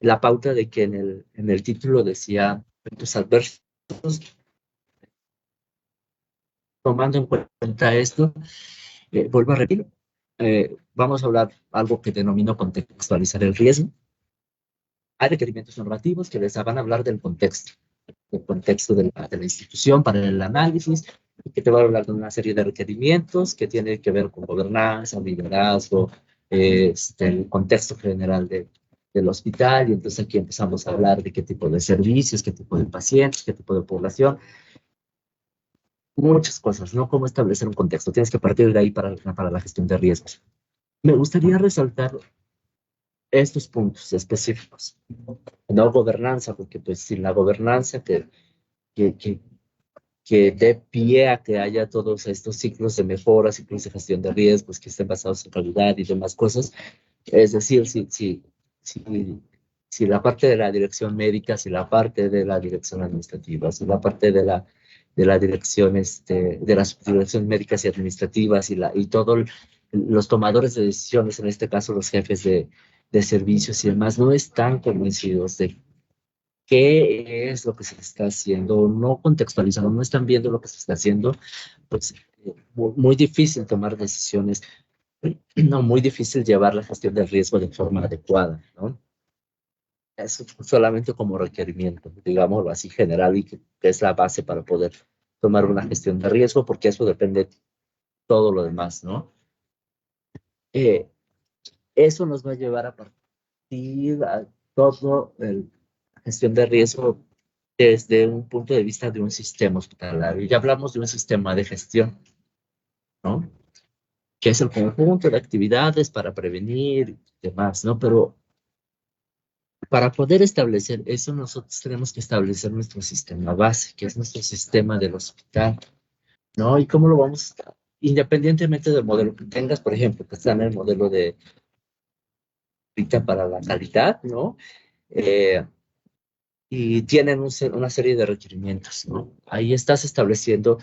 la pauta de que en el título decía eventos adversos, tomando en cuenta esto, vuelvo a repetir, vamos a hablar algo que denomino contextualizar el riesgo. Hay requerimientos normativos que les van a hablar del contexto de la institución para el análisis, y que te va a hablar de una serie de requerimientos que tienen que ver con gobernanza, liderazgo, el contexto general del hospital, y entonces aquí empezamos a hablar de qué tipo de servicios, qué tipo de pacientes, qué tipo de población, muchas cosas, ¿no? Cómo establecer un contexto. Tienes que partir de ahí para la gestión de riesgos. Me gustaría resaltar estos puntos específicos. No gobernanza, porque pues sin la gobernanza que, que, que dé pie a que haya todos estos ciclos de mejora, ciclos de gestión de riesgos que estén basados en calidad y demás cosas. Es decir, si la parte de la dirección médica, si la parte de la dirección administrativa, si la parte de la dirección, de las subdirecciones médicas y administrativas y todos los tomadores de decisiones, en este caso los jefes de servicios y demás, no están convencidos de qué es lo que se está haciendo, no contextualizando, no están viendo lo que se está haciendo, pues muy difícil tomar decisiones, no, muy difícil llevar la gestión del riesgo de forma adecuada, ¿no? Eso solamente como requerimiento, digámoslo así, general, y que es la base para poder tomar una gestión de riesgo, porque eso depende de todo lo demás, ¿no? Eh, Eso nos va a llevar a partir a todo el gestión de riesgo desde un punto de vista de un sistema hospitalario. Ya hablamos de un sistema de gestión, ¿no? Que es el conjunto de actividades para prevenir y demás, ¿no? Pero para poder establecer eso, nosotros tenemos que establecer nuestro sistema base, que es nuestro sistema del hospital, ¿no? ¿Y cómo lo vamos a, independientemente del modelo que tengas, por ejemplo, que está en el modelo de ahorita para la calidad, ¿no? Eh, y tienen una serie de requerimientos, ¿no? Ahí estás estableciendo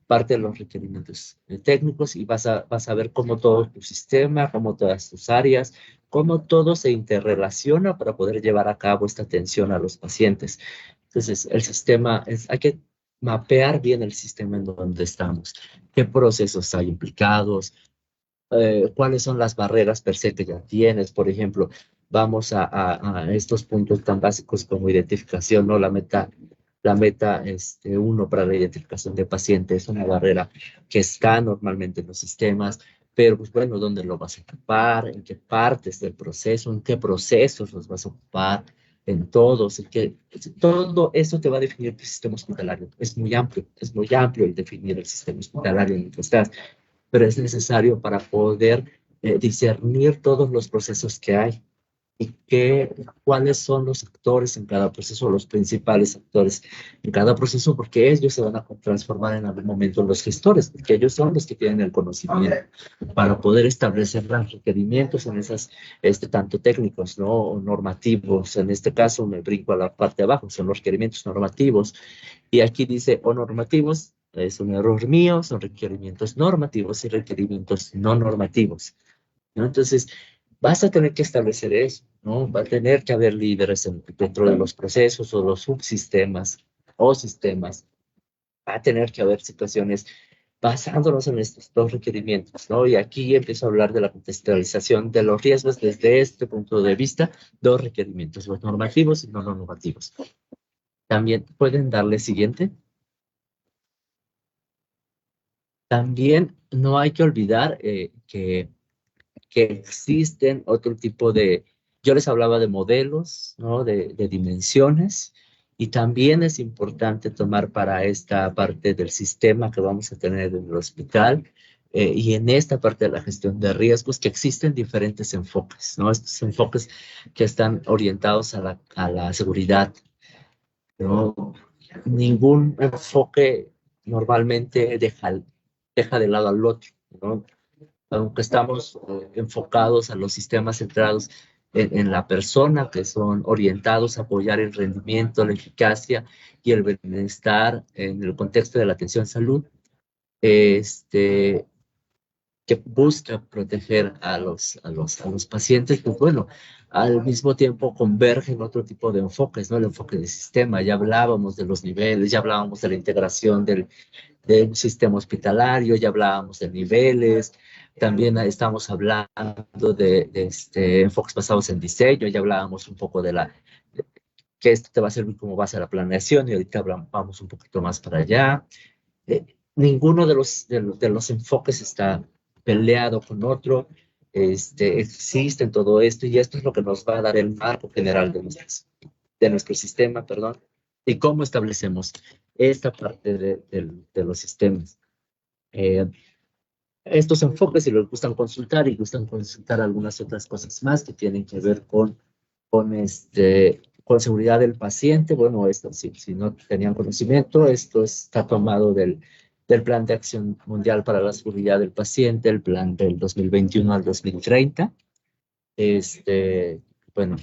parte de los requerimientos técnicos y vas a ver cómo todo tu sistema, cómo todas tus áreas, cómo todo se interrelaciona para poder llevar a cabo esta atención a los pacientes. Entonces, el sistema, hay que mapear bien el sistema en donde estamos, qué procesos hay implicados, cuáles son las barreras per se que ya tienes. Por ejemplo, vamos a estos puntos tan básicos como identificación, ¿no? La meta 1 para la identificación de pacientes es una barrera que está normalmente en los sistemas, pero pues bueno, ¿dónde lo vas a ocupar? ¿En qué partes del proceso? ¿En qué procesos los vas a ocupar? En todos, todo eso te va a definir tu sistema hospitalario. Es muy amplio el definir el sistema hospitalario en el que estás, pero es necesario para poder discernir todos los procesos que hay y cuáles son los actores en cada proceso, los principales actores en cada proceso, porque ellos se van a transformar en algún momento en los gestores, porque ellos son los que tienen el conocimiento para poder establecer los requerimientos en esas, tanto técnicos, ¿no? O normativos. En este caso me brinco a la parte de abajo, son los requerimientos normativos, y aquí dice o normativos. Es un error mío, son requerimientos normativos y requerimientos no normativos, ¿no? Entonces, vas a tener que establecer eso, ¿no? Va a tener que haber líderes dentro de los procesos o los subsistemas o sistemas. Va a tener que haber situaciones basándonos en estos dos requerimientos, ¿no? Y aquí empiezo a hablar de la contextualización de los riesgos desde este punto de vista, dos requerimientos, los normativos y no normativos. También pueden darle siguiente. También no hay que olvidar que existen otro tipo de, yo les hablaba de modelos, ¿no? De dimensiones, y también es importante tomar para esta parte del sistema que vamos a tener en el hospital y en esta parte de la gestión de riesgos, que existen diferentes enfoques, ¿no? Estos enfoques que están orientados a la seguridad, ¿no? Ningún enfoque normalmente deja de lado al otro, ¿no? Aunque estamos enfocados a los sistemas centrados en la persona, que son orientados a apoyar el rendimiento, la eficacia y el bienestar en el contexto de la atención en salud, este, que busca proteger a los pacientes, pues bueno, al mismo tiempo convergen otro tipo de enfoques, ¿no? El enfoque de sistema, ya hablábamos de los niveles, ya hablábamos de la integración del sistema hospitalario, ya hablábamos de niveles, también estamos hablando de enfoques basados en diseño, ya hablábamos un poco que esto te va a servir como base a la planeación y ahorita vamos un poquito más para allá. Ninguno de los enfoques está peleado con otro, existe en todo esto y esto es lo que nos va a dar el marco general de nuestro sistema, perdón, y cómo establecemos esta parte de los sistemas. Estos enfoques, si les gustan consultar y gustan consultar algunas otras cosas más que tienen que ver con seguridad del paciente, bueno, esto si no tenían conocimiento, esto está tomado del Plan de Acción Mundial para la Seguridad del Paciente, el plan del 2021 al 2030. Bueno,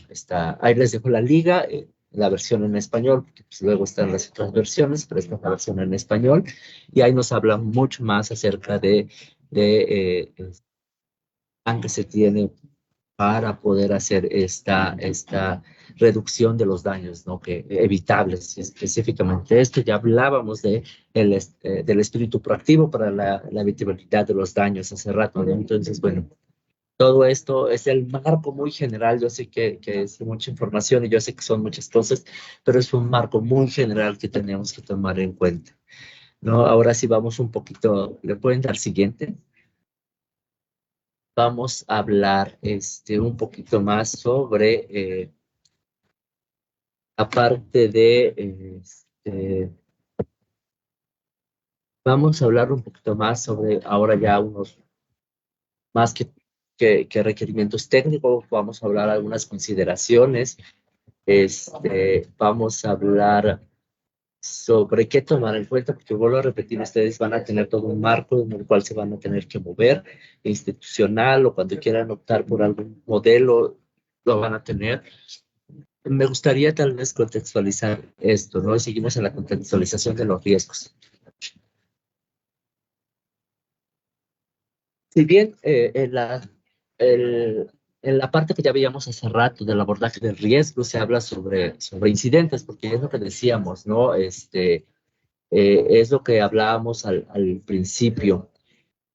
ahí les dejo la liga, la versión en español, porque pues, luego están las otras versiones, pero esta es la versión en español, y ahí nos habla mucho más acerca de el plan que se tiene para poder hacer esta reducción de los daños, ¿no? Que evitables, específicamente esto. Ya hablábamos del espíritu proactivo para la evitabilidad de los daños hace rato, ¿no? Entonces, bueno, todo esto es el marco muy general. Yo sé que es mucha información y yo sé que son muchas cosas, pero es un marco muy general que tenemos que tomar en cuenta, ¿no? Ahora sí vamos un poquito, ¿le pueden dar siguiente? Vamos a hablar un poquito más sobre, aparte de, vamos a hablar un poquito más sobre ahora ya unos más que requerimientos técnicos, vamos a hablar algunas consideraciones, vamos a hablar sobre qué tomar en cuenta, porque vuelvo a repetir, ustedes van a tener todo un marco en el cual se van a tener que mover, institucional, o cuando quieran optar por algún modelo, lo van a tener. Me gustaría tal vez contextualizar esto, ¿no? Seguimos en la contextualización de los riesgos. Si bien en la parte que ya veíamos hace rato del abordaje del riesgo se habla sobre incidentes, porque es lo que decíamos, ¿no? Es lo que hablábamos al principio,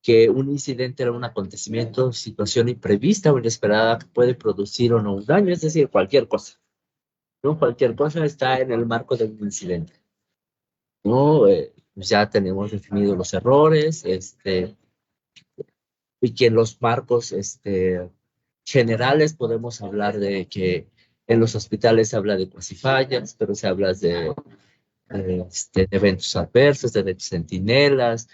que un incidente era un acontecimiento, situación imprevista o inesperada que puede producir o no un daño, es decir, cualquier cosa, ¿no? Cualquier cosa está en el marco de un incidente, ¿no? Pues ya tenemos definidos los errores, y que en los marcos generales podemos hablar de que en los hospitales se habla de cuasifallas, pero se habla de eventos adversos, de eventos centinelas,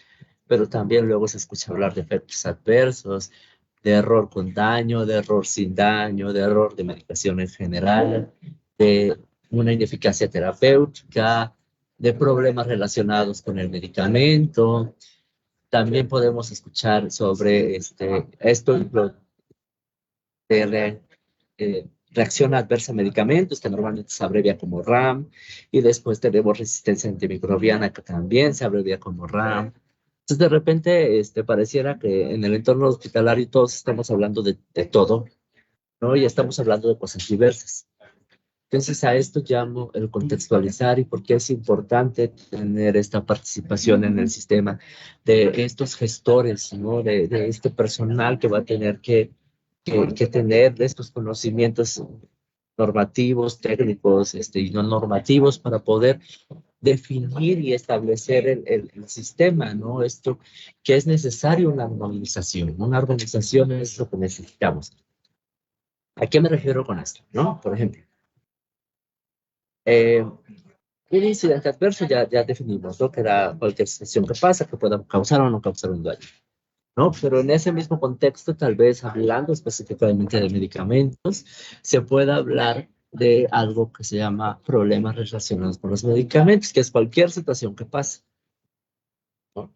pero también luego se escucha hablar de efectos adversos, de error con daño, de error sin daño, de error de medicación en general, de una ineficacia terapéutica, de problemas relacionados con el medicamento. También podemos escuchar sobre esto de reacción adversa a medicamentos, que normalmente se abrevia como RAM, y después tenemos resistencia antimicrobiana, que también se abrevia como RAM. Entonces, de repente, pareciera que en el entorno hospitalario todos estamos hablando de todo, ¿no? Y estamos hablando de cosas diversas. Entonces, a esto llamo el contextualizar y por qué es importante tener esta participación en el sistema de estos gestores, ¿no? De este personal que va a tener que tener estos conocimientos normativos, técnicos y no normativos para poder definir y establecer el sistema, ¿no? Esto que es necesario una armonización. Una armonización es lo que necesitamos. ¿A qué me refiero con esto? ¿No? Por ejemplo, un incidente adverso ya definimos, ¿no? Que era cualquier situación que pasa, que pueda causar o no causar un daño, ¿no? Pero en ese mismo contexto, tal vez hablando específicamente de medicamentos, se pueda hablar de algo que se llama problemas relacionados con los medicamentos, que es cualquier situación que pasa, ¿no?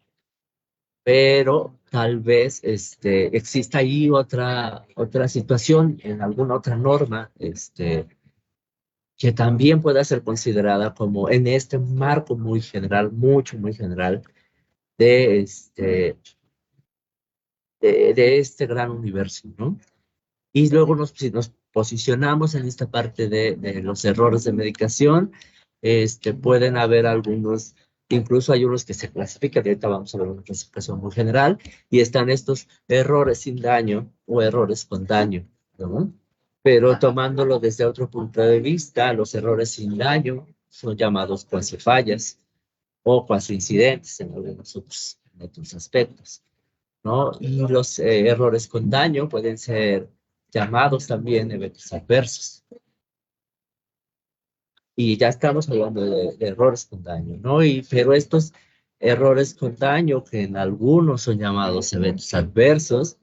Pero tal vez exista ahí otra situación en alguna otra norma, que también pueda ser considerada como en este marco muy general, muy general, de de este gran universo, ¿no? Y luego si nos posicionamos en esta parte de los errores de medicación, pueden haber algunos, incluso hay unos que se clasifican, ahorita vamos a ver una clasificación muy general, y están estos errores sin daño o errores con daño, ¿no? Pero tomándolo desde otro punto de vista, los errores sin daño son llamados cuasi fallas o cuasi incidentes en algunos otros aspectos, ¿no? Y los errores con daño pueden ser llamados también eventos adversos. Y ya estamos hablando de errores con daño, ¿no? Pero estos errores con daño, que en algunos son llamados eventos adversos,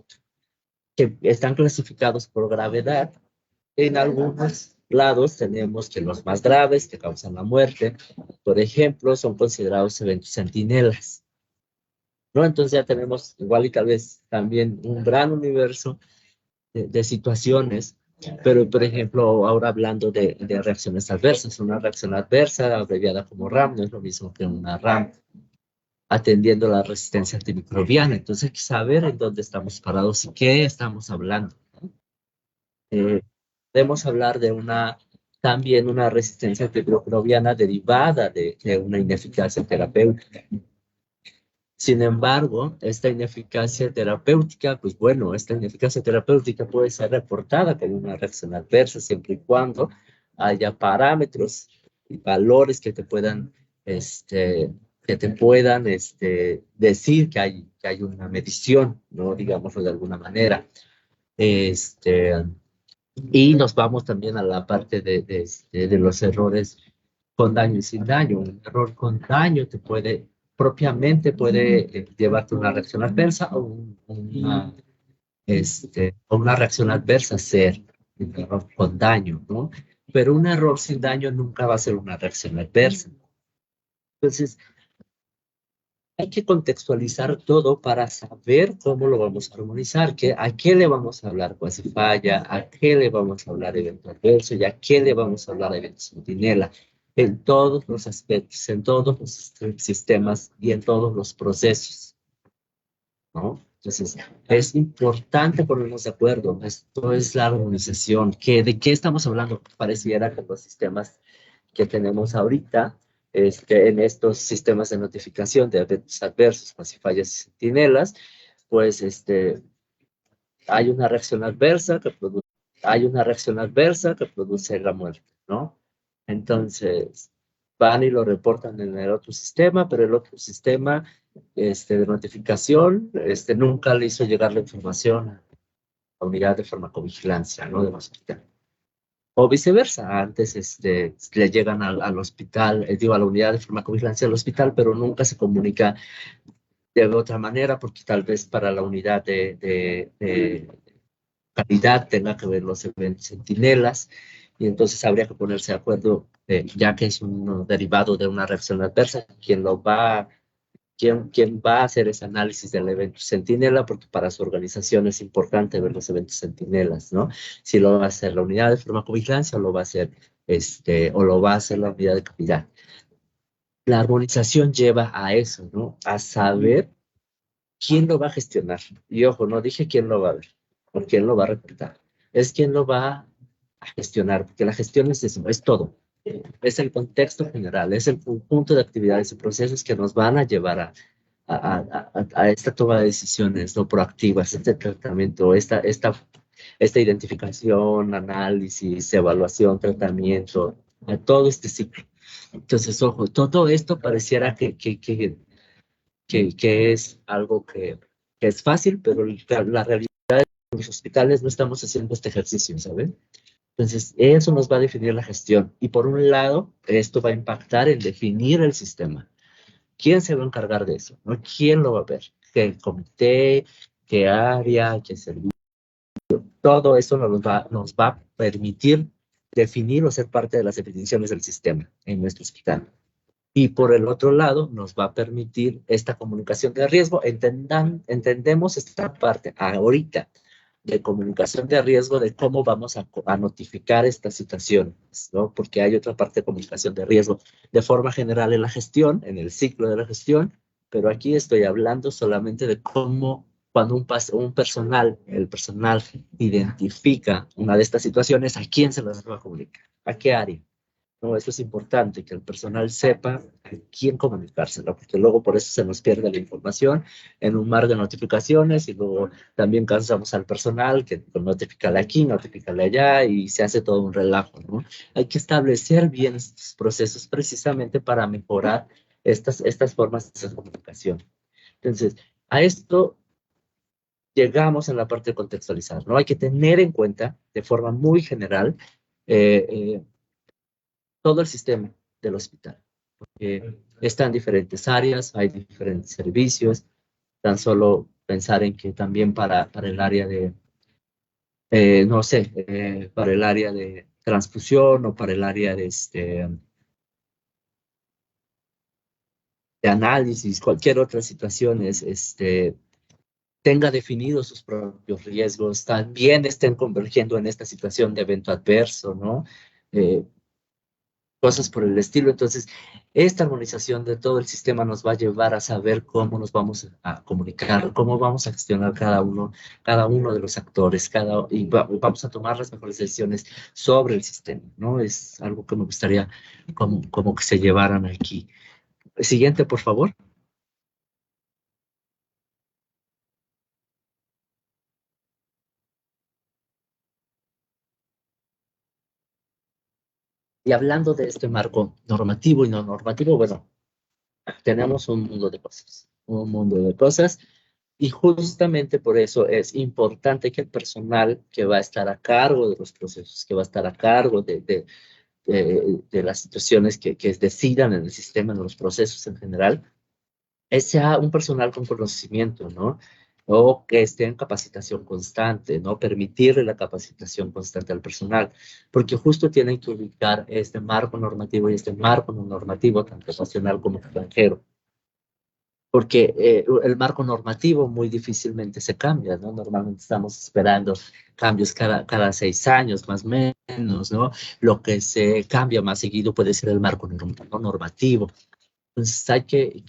que están clasificados por gravedad, en algunos lados tenemos que los más graves, que causan la muerte, por ejemplo, son considerados eventos centinelas, ¿no? Entonces ya tenemos igual y tal vez también un gran universo de situaciones, pero por ejemplo, ahora hablando de reacciones adversas, una reacción adversa abreviada como RAM no es lo mismo que una RAM atendiendo la resistencia antimicrobiana. Entonces hay que saber en dónde estamos parados y qué estamos hablando. Podemos hablar de también una resistencia antimicrobiana derivada de una ineficacia terapéutica. Sin embargo, esta ineficacia terapéutica, pues bueno, esta ineficacia terapéutica puede ser reportada como una reacción adversa siempre y cuando haya parámetros y valores que te puedan, decir que hay una medición, ¿no? Digámoslo de alguna manera. Y nos vamos también a la parte de los errores con daño y sin daño. Un error con daño propiamente puede llevarte a una reacción adversa o una reacción adversa ser un error con daño, ¿no? Pero un error sin daño nunca va a ser una reacción adversa. Entonces, hay que contextualizar todo para saber cómo lo vamos a armonizar, a qué le vamos a hablar cuasi falla, a qué le vamos a hablar evento adverso y a qué le vamos a hablar evento centinela, en todos los aspectos, en todos los sistemas y en todos los procesos, ¿no? Entonces, es importante ponernos de acuerdo. Esto es la armonización. ¿De qué estamos hablando? Pareciera que los sistemas que tenemos ahorita, en estos sistemas de notificación de eventos adversos, fallas y centinelas, pues hay una reacción adversa que produce la muerte, ¿no? Entonces, van y lo reportan en el otro sistema, pero el otro sistema de notificación nunca le hizo llegar la información a la unidad de farmacovigilancia, ¿no? Del hospital. O viceversa, antes le llegan al hospital, a la unidad de farmacovigilancia del hospital, pero nunca se comunica de otra manera, porque tal vez para la unidad de calidad tenga que ver los eventos centinelas, y entonces habría que ponerse de acuerdo, ya que es un derivado de una reacción adversa, quién va a hacer ese análisis del evento centinela, porque para su organización es importante ver los eventos centinelas, ¿no? Si lo va a hacer la unidad de farmacovigilancia o lo va a hacer, la unidad de calidad. La armonización lleva a eso, ¿no? A saber quién lo va a gestionar. Y ojo, no dije quién lo va a ver, o quién lo va a reportar. Es quién lo va a gestionar, porque la gestión es eso, es todo. Es el contexto general, es el conjunto de actividades y procesos que nos van a llevar a esta toma de decisiones no proactivas, este tratamiento, esta esta identificación, análisis, evaluación, tratamiento, a todo este ciclo. Entonces, ojo, todo esto pareciera que es algo que es fácil, pero la realidad es que en los hospitales no estamos haciendo este ejercicio, ¿saben? Entonces, eso nos va a definir la gestión. Y por un lado, esto va a impactar en definir el sistema. ¿Quién se va a encargar de eso? ¿No? ¿Quién lo va a ver? ¿Qué comité? ¿Qué área? ¿Qué servicio? Todo eso nos va a permitir definir o ser parte de las definiciones del sistema en nuestro hospital. Y por el otro lado, nos va a permitir esta comunicación de riesgo. Entendemos esta parte ahorita de comunicación de riesgo, de cómo vamos a notificar estas situaciones, ¿no? Porque hay otra parte de comunicación de riesgo de forma general en la gestión, en el ciclo de la gestión, pero aquí estoy hablando solamente de cómo cuando el personal identifica una de estas situaciones, ¿a quién se las va a comunicar? ¿A qué área? No, eso es importante, que el personal sepa a quién comunicárselo, porque luego por eso se nos pierde la información en un mar de notificaciones y luego también cansamos al personal que notificarle aquí, notificarle allá y se hace todo un relajo, ¿no? Hay que establecer bien estos procesos precisamente para mejorar estas formas de comunicación. Entonces, a esto llegamos en la parte de contextualizar, ¿no? Hay que tener en cuenta de forma muy general todo el sistema del hospital. Está en diferentes áreas, hay diferentes servicios, tan solo pensar en que también para el área de, no sé, para el área de transfusión o para el área de análisis, cualquier otra situación, tenga definidos sus propios riesgos, también estén convergiendo en esta situación de evento adverso, ¿no? Cosas por el estilo. Entonces, esta armonización de todo el sistema nos va a llevar a saber cómo nos vamos a comunicar, cómo vamos a gestionar cada uno de los actores, vamos a tomar las mejores decisiones sobre el sistema, ¿no? Es algo que me gustaría como que se llevaran aquí. Siguiente, por favor. Y hablando de este marco normativo y no normativo, bueno, tenemos un mundo de cosas, y justamente por eso es importante que el personal que va a estar a cargo de los procesos, que va a estar a cargo de las situaciones que decidan en el sistema, en los procesos en general, sea un personal con conocimiento, ¿no? O que esté en capacitación constante, ¿no? Permitirle la capacitación constante al personal, porque justo tienen que ubicar este marco normativo y este marco no normativo, tanto nacional como extranjero, porque el marco normativo muy difícilmente se cambia, ¿no? Normalmente estamos esperando cambios cada 6 años, más o menos, ¿no? Lo que se cambia más seguido puede ser el marco normativo. Entonces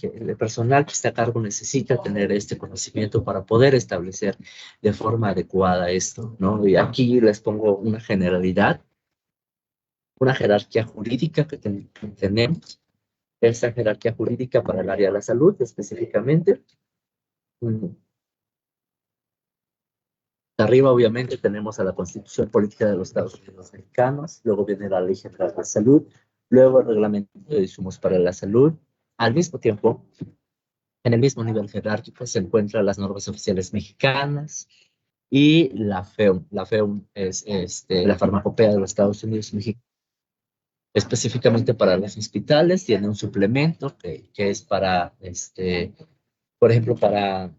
el personal que está a cargo necesita tener este conocimiento para poder establecer de forma adecuada esto, ¿no? Y aquí les pongo una generalidad, una jerarquía jurídica que tenemos, esa jerarquía jurídica para el área de la salud específicamente. Arriba, obviamente, tenemos a la Constitución Política de los Estados Unidos Mexicanos, luego viene la Ley General de Salud, luego el Reglamento de Insumos para la Salud. Al mismo tiempo, en el mismo nivel jerárquico se encuentran las normas oficiales mexicanas y la FEUM. La FEUM es la farmacopea de los Estados Unidos mexicanos. Específicamente para los hospitales, tiene un suplemento que es para, por ejemplo, para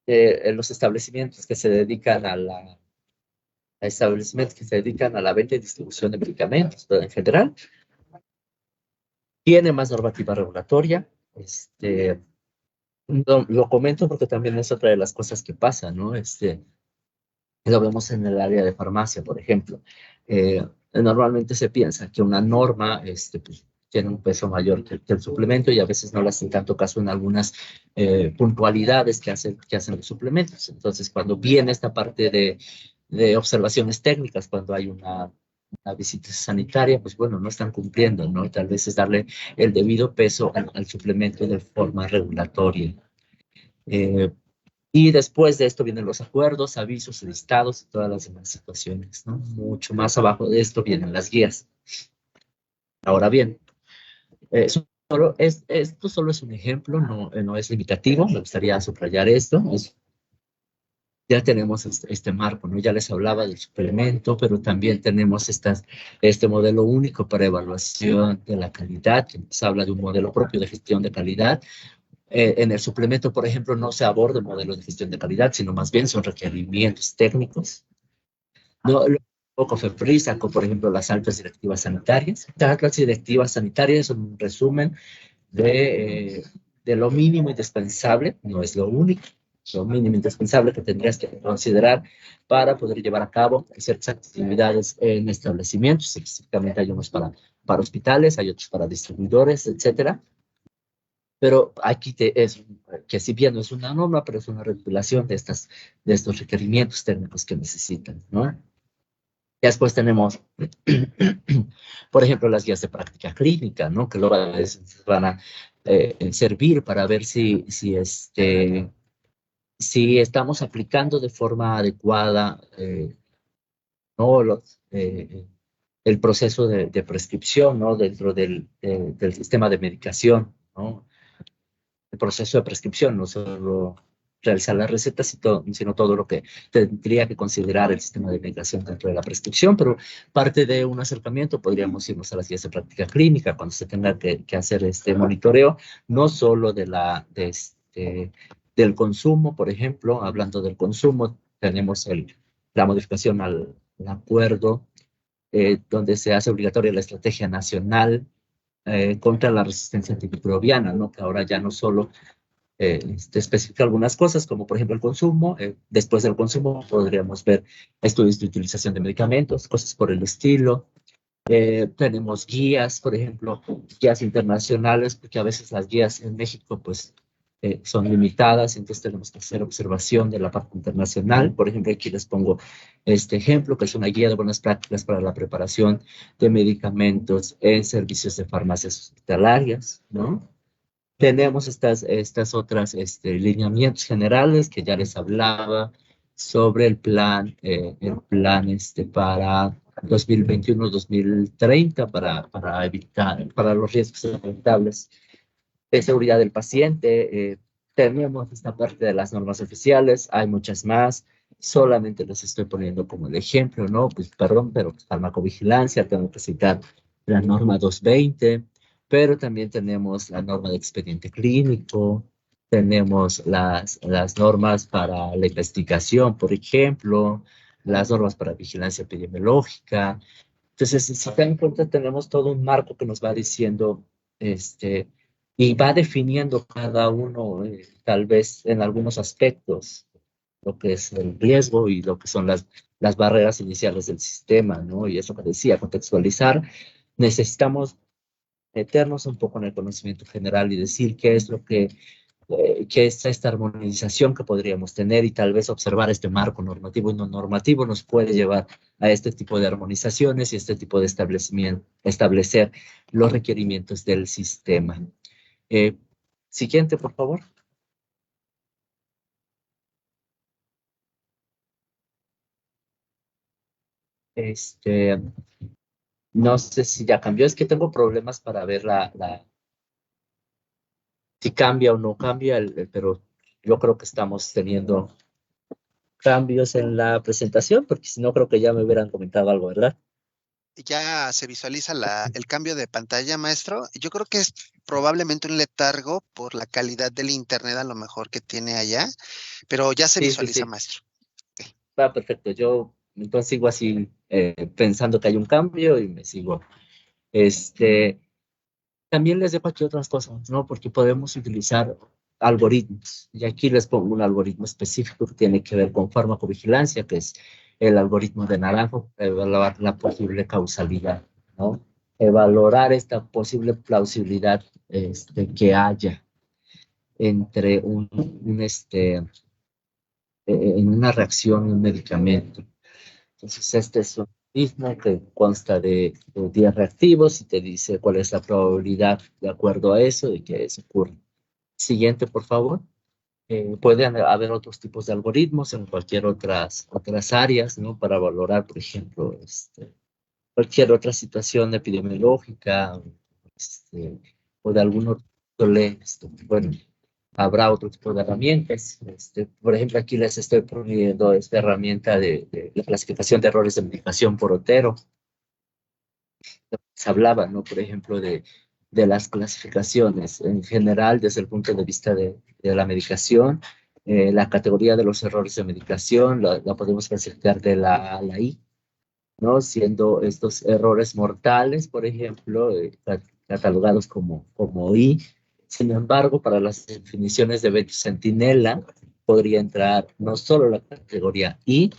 los establecimientos que se dedican a establecimientos que se dedican a la venta y distribución de medicamentos, pero en general. Tiene más normativa regulatoria. Lo comento porque también es otra de las cosas que pasa, ¿no? Lo vemos en el área de farmacia, por ejemplo. Normalmente se piensa que una norma pues, tiene un peso mayor que el suplemento y a veces no le hacen tanto caso en algunas puntualidades que hacen los suplementos. Entonces, cuando viene esta parte de observaciones técnicas, cuando hay una visita sanitaria, pues bueno, no están cumpliendo, ¿no? Tal vez es darle el debido peso al suplemento de forma regulatoria. Y después de esto vienen los acuerdos, avisos, listados y todas las demás situaciones, ¿no? Mucho más abajo de esto vienen las guías. Ahora bien, esto solo es un ejemplo, no es limitativo. Me gustaría subrayar esto. Ya tenemos este marco, ¿no? Ya les hablaba del suplemento, pero también tenemos este modelo único para evaluación de la calidad, que nos habla de un modelo propio de gestión de calidad. En el suplemento, por ejemplo, no se aborda el modelo de gestión de calidad, sino más bien son requerimientos técnicos. No, COFEPRIS sacó, por ejemplo, las altas directivas sanitarias. Las altas directivas sanitarias son un resumen de lo mínimo indispensable, no es lo único, lo mínimo indispensable que tendrías que considerar para poder llevar a cabo ciertas actividades en establecimientos. Específicamente hay unos para hospitales, hay otros para distribuidores, etcétera. Pero aquí es que si bien no es una norma, pero es una regulación de estos requerimientos técnicos que necesitan, ¿no? Y después tenemos, por ejemplo, las guías de práctica clínica, ¿no? Que luego van a servir para ver si estamos aplicando de forma adecuada, ¿no? El proceso de prescripción, ¿no? Dentro del sistema de medicación, ¿no? El proceso de prescripción, no solo realizar las recetas, sino todo lo que tendría que considerar el sistema de medicación dentro de la prescripción, pero parte de un acercamiento podríamos irnos a las guías de práctica clínica cuando se tenga que hacer este monitoreo, no solo del consumo, por ejemplo, hablando del consumo, tenemos la modificación al acuerdo donde se hace obligatoria la estrategia nacional contra la resistencia antimicrobiana, ¿no? Que ahora ya no solo especifica algunas cosas, como por ejemplo el consumo. Después del consumo podríamos ver estudios de utilización de medicamentos, cosas por el estilo. Tenemos guías, por ejemplo, guías internacionales, porque a veces las guías en México pues son limitadas, entonces tenemos que hacer observación de la parte internacional. Por ejemplo, aquí les pongo este ejemplo, que es una guía de buenas prácticas para la preparación de medicamentos en servicios de farmacias hospitalarias, ¿no? Tenemos estas otras lineamientos generales que ya les hablaba sobre el plan para 2021-2030 para evitar, para los riesgos evitables de seguridad del paciente. Tenemos esta parte de las normas oficiales, hay muchas más, solamente les estoy poniendo como el ejemplo, ¿no? Pues perdón, pero farmacovigilancia, tengo que citar la norma 220, pero también tenemos la norma de expediente clínico, tenemos las normas para la investigación, por ejemplo, las normas para vigilancia epidemiológica. Entonces, si se dan cuenta, tenemos todo un marco que nos va diciendo, y va definiendo cada uno, tal vez en algunos aspectos, lo que es el riesgo y lo que son las barreras iniciales del sistema, ¿no? Y eso que decía, contextualizar. Necesitamos meternos un poco en el conocimiento general y decir qué es lo que es esta armonización que podríamos tener, y tal vez observar este marco normativo y no normativo nos puede llevar a este tipo de armonizaciones y este tipo de establecer los requerimientos del sistema. Siguiente, por favor. No sé si ya cambió, es que tengo problemas para ver si cambia o no cambia, pero yo creo que estamos teniendo cambios en la presentación, porque si no creo que ya me hubieran comentado algo, ¿verdad? Ya se visualiza el cambio de pantalla, maestro. Yo creo que es probablemente un letargo por la calidad del internet a lo mejor que tiene allá, pero ya se visualiza, Sí. maestro. Sí. Va, perfecto. Yo entonces sigo así pensando que hay un cambio y me sigo. También les dejo aquí otras cosas, ¿no? Porque podemos utilizar algoritmos. Y aquí les pongo un algoritmo específico que tiene que ver con farmacovigilancia, que es el algoritmo de Naranjo, para evaluar la posible causalidad, ¿no? Evaluar esta posible plausibilidad que haya entre en una reacción y un medicamento. Entonces, este es un mismo que consta de 10 reactivos y te dice cuál es la probabilidad de acuerdo a eso de que eso ocurra. Siguiente, por favor. Pueden haber otros tipos de algoritmos en cualquier otras áreas, ¿no? Para valorar, por ejemplo, cualquier otra situación epidemiológica, o de algún otro, bueno, habrá otro tipo de herramientas. Por ejemplo, aquí les estoy poniendo esta herramienta de la clasificación de errores de medicación por Otero. Se hablaba, ¿no? Por ejemplo, de las clasificaciones en general desde el punto de vista de la medicación. La categoría de los errores de medicación la podemos clasificar de la A a la I, ¿no? Siendo estos errores mortales, por ejemplo, catalogados como I. Sin embargo, para las definiciones de evento centinela, podría entrar no solo la categoría I,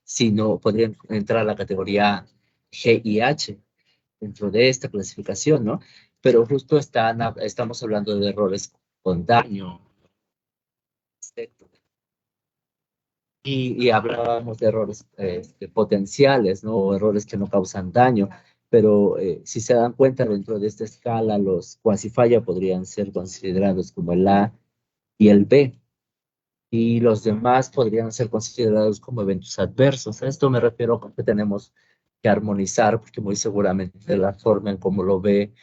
sino podría entrar la categoría G y H dentro de esta clasificación, ¿no? Pero justo estamos hablando de errores con daño. Y hablábamos de errores potenciales, ¿no? O errores que no causan daño. Pero si se dan cuenta, dentro de esta escala, los quasi-falla podrían ser considerados como el A y el B. Y los demás podrían ser considerados como eventos adversos. A esto me refiero con que tenemos que armonizar, porque muy seguramente la forma en cómo lo ve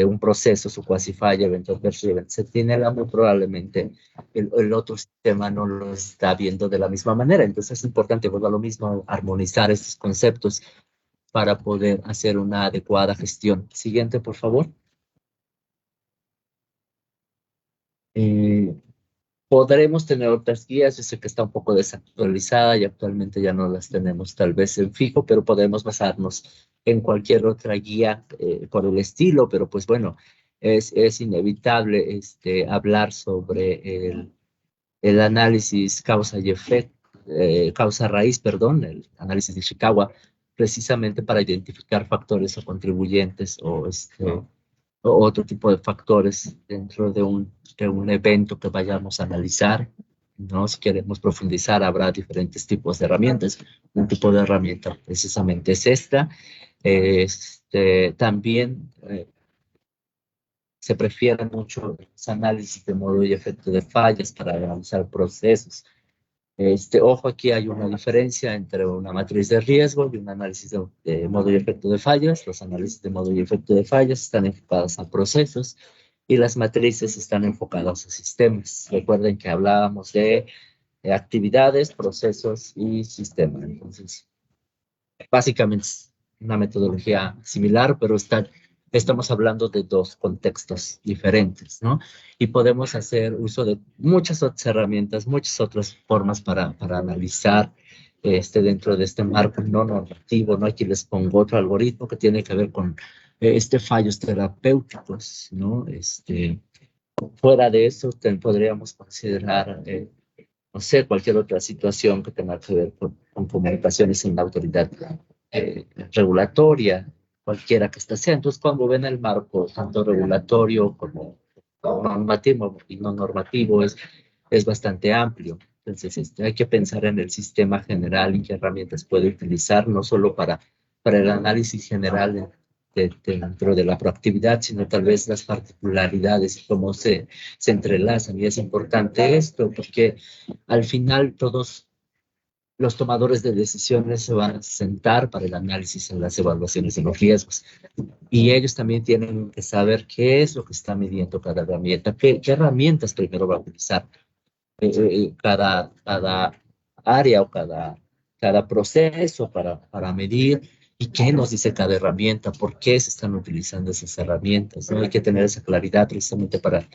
un proceso, su quasi-falla, evento adverso y evento centinela, muy probablemente el otro sistema no lo está viendo de la misma manera. Entonces es importante, vuelvo a lo mismo, armonizar estos conceptos para poder hacer una adecuada gestión. Siguiente, por favor. Podremos tener otras guías, yo sé que está un poco desactualizada y actualmente ya no las tenemos tal vez en fijo, pero podemos basarnos en cualquier otra guía por el estilo, pero pues bueno, es inevitable hablar sobre el análisis causa y efecto, causa raíz, perdón, el análisis de Ishikawa, precisamente para identificar factores o contribuyentes o otro tipo de factores dentro de un evento que vayamos a analizar, ¿no? Si queremos profundizar, habrá diferentes tipos de herramientas. Un tipo de herramienta precisamente es esta. También se prefiere mucho los análisis de modo y efecto de fallas para analizar procesos. Ojo, aquí hay una diferencia entre una matriz de riesgo y un análisis de modo y efecto de fallas. Los análisis de modo y efecto de fallas están enfocados a procesos y las matrices están enfocadas a sistemas. Recuerden que hablábamos de actividades, procesos y sistemas. Entonces, básicamente es una metodología similar, pero estamos hablando de dos contextos diferentes, ¿no? Y podemos hacer uso de muchas otras herramientas, muchas otras formas para analizar dentro de este marco no normativo, ¿no? Aquí les pongo otro algoritmo que tiene que ver con fallos terapéuticos, ¿no? Fuera de eso, podríamos considerar, no sé, cualquier otra situación que tenga que ver con comunicaciones en la autoridad regulatoria, cualquiera que ésta sea. Entonces, cuando ven el marco, tanto regulatorio como normativo y no normativo, es bastante amplio. Entonces, hay que pensar en el sistema general y qué herramientas puede utilizar, no solo para el análisis general dentro de la proactividad, sino tal vez las particularidades y cómo se entrelazan. Y es importante esto porque al final todos los tomadores de decisiones se van a sentar para el análisis en las evaluaciones de los riesgos. Y ellos también tienen que saber qué es lo que está midiendo cada herramienta, qué herramientas primero va a utilizar cada área o cada proceso para medir y qué nos dice cada herramienta, por qué se están utilizando esas herramientas, ¿no? Hay que tener esa claridad precisamente para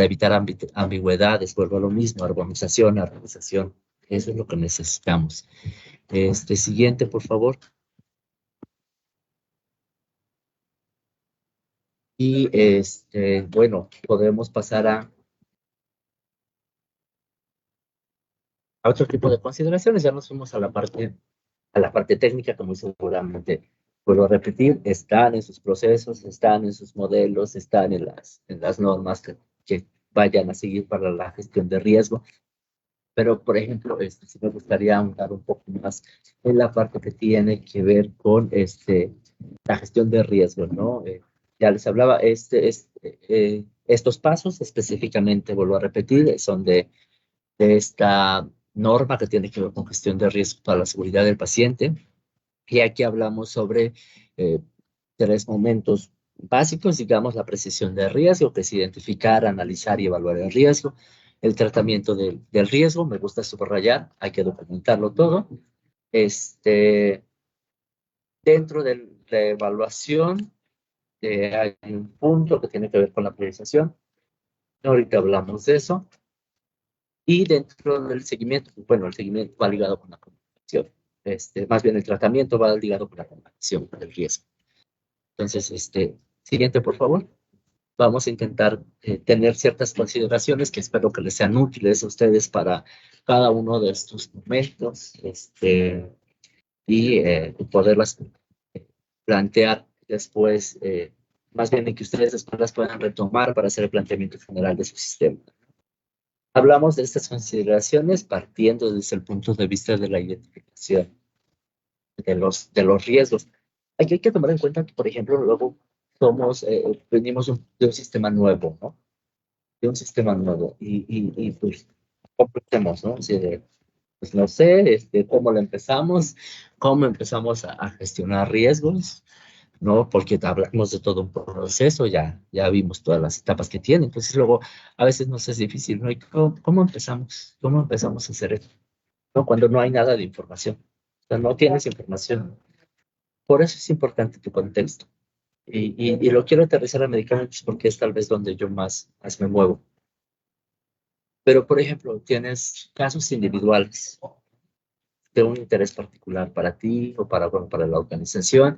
evitar ambigüedades, vuelvo a lo mismo, armonización. Eso es lo que necesitamos. Siguiente, por favor. Y bueno, podemos pasar a otro tipo de consideraciones. Ya nos fuimos a la parte técnica, que muy seguramente, vuelvo a repetir, están en sus procesos, están en sus modelos, están en las normas que vayan a seguir para la gestión de riesgo. Pero, por ejemplo, sí me gustaría ahondar un poco más en la parte que tiene que ver con la gestión de riesgo, ¿no? Ya les hablaba, estos pasos específicamente, vuelvo a repetir, son de de esta norma que tiene que ver con gestión de riesgo para la seguridad del paciente. Y aquí hablamos sobre tres momentos básicos, digamos, la precisión del riesgo, que es identificar, analizar y evaluar el riesgo, el tratamiento del riesgo, me gusta subrayar, hay que documentarlo todo. Dentro de la evaluación hay un punto que tiene que ver con la priorización, ahorita hablamos de eso, y dentro del seguimiento, bueno, el seguimiento va ligado con la comunicación, más bien el tratamiento va ligado con la comunicación del riesgo. Entonces, siguiente, por favor. Vamos a intentar tener ciertas consideraciones que espero que les sean útiles a ustedes para cada uno de estos momentos, y poderlas plantear después, más bien de que ustedes después las puedan retomar para hacer el planteamiento general de su sistema. Hablamos de estas consideraciones partiendo desde el punto de vista de la identificación de los riesgos. Aquí hay que tomar en cuenta que, por ejemplo, luego venimos de un sistema nuevo, ¿no? De un sistema nuevo y pues completemos, ¿no? Así de, pues no sé, cómo empezamos a gestionar riesgos, ¿no? Porque hablamos de todo un proceso, ya vimos todas las etapas que tiene, entonces luego a veces nos es difícil, ¿no? ¿Y cómo empezamos? ¿Cómo empezamos a hacer esto? ¿No? Cuando no hay nada de información, o sea, no tienes información. Por eso es importante tu contexto. Y lo quiero aterrizar a medicamentos porque es tal vez donde yo más me muevo. Pero, por ejemplo, tienes casos individuales de un interés particular para ti o bueno, para la organización.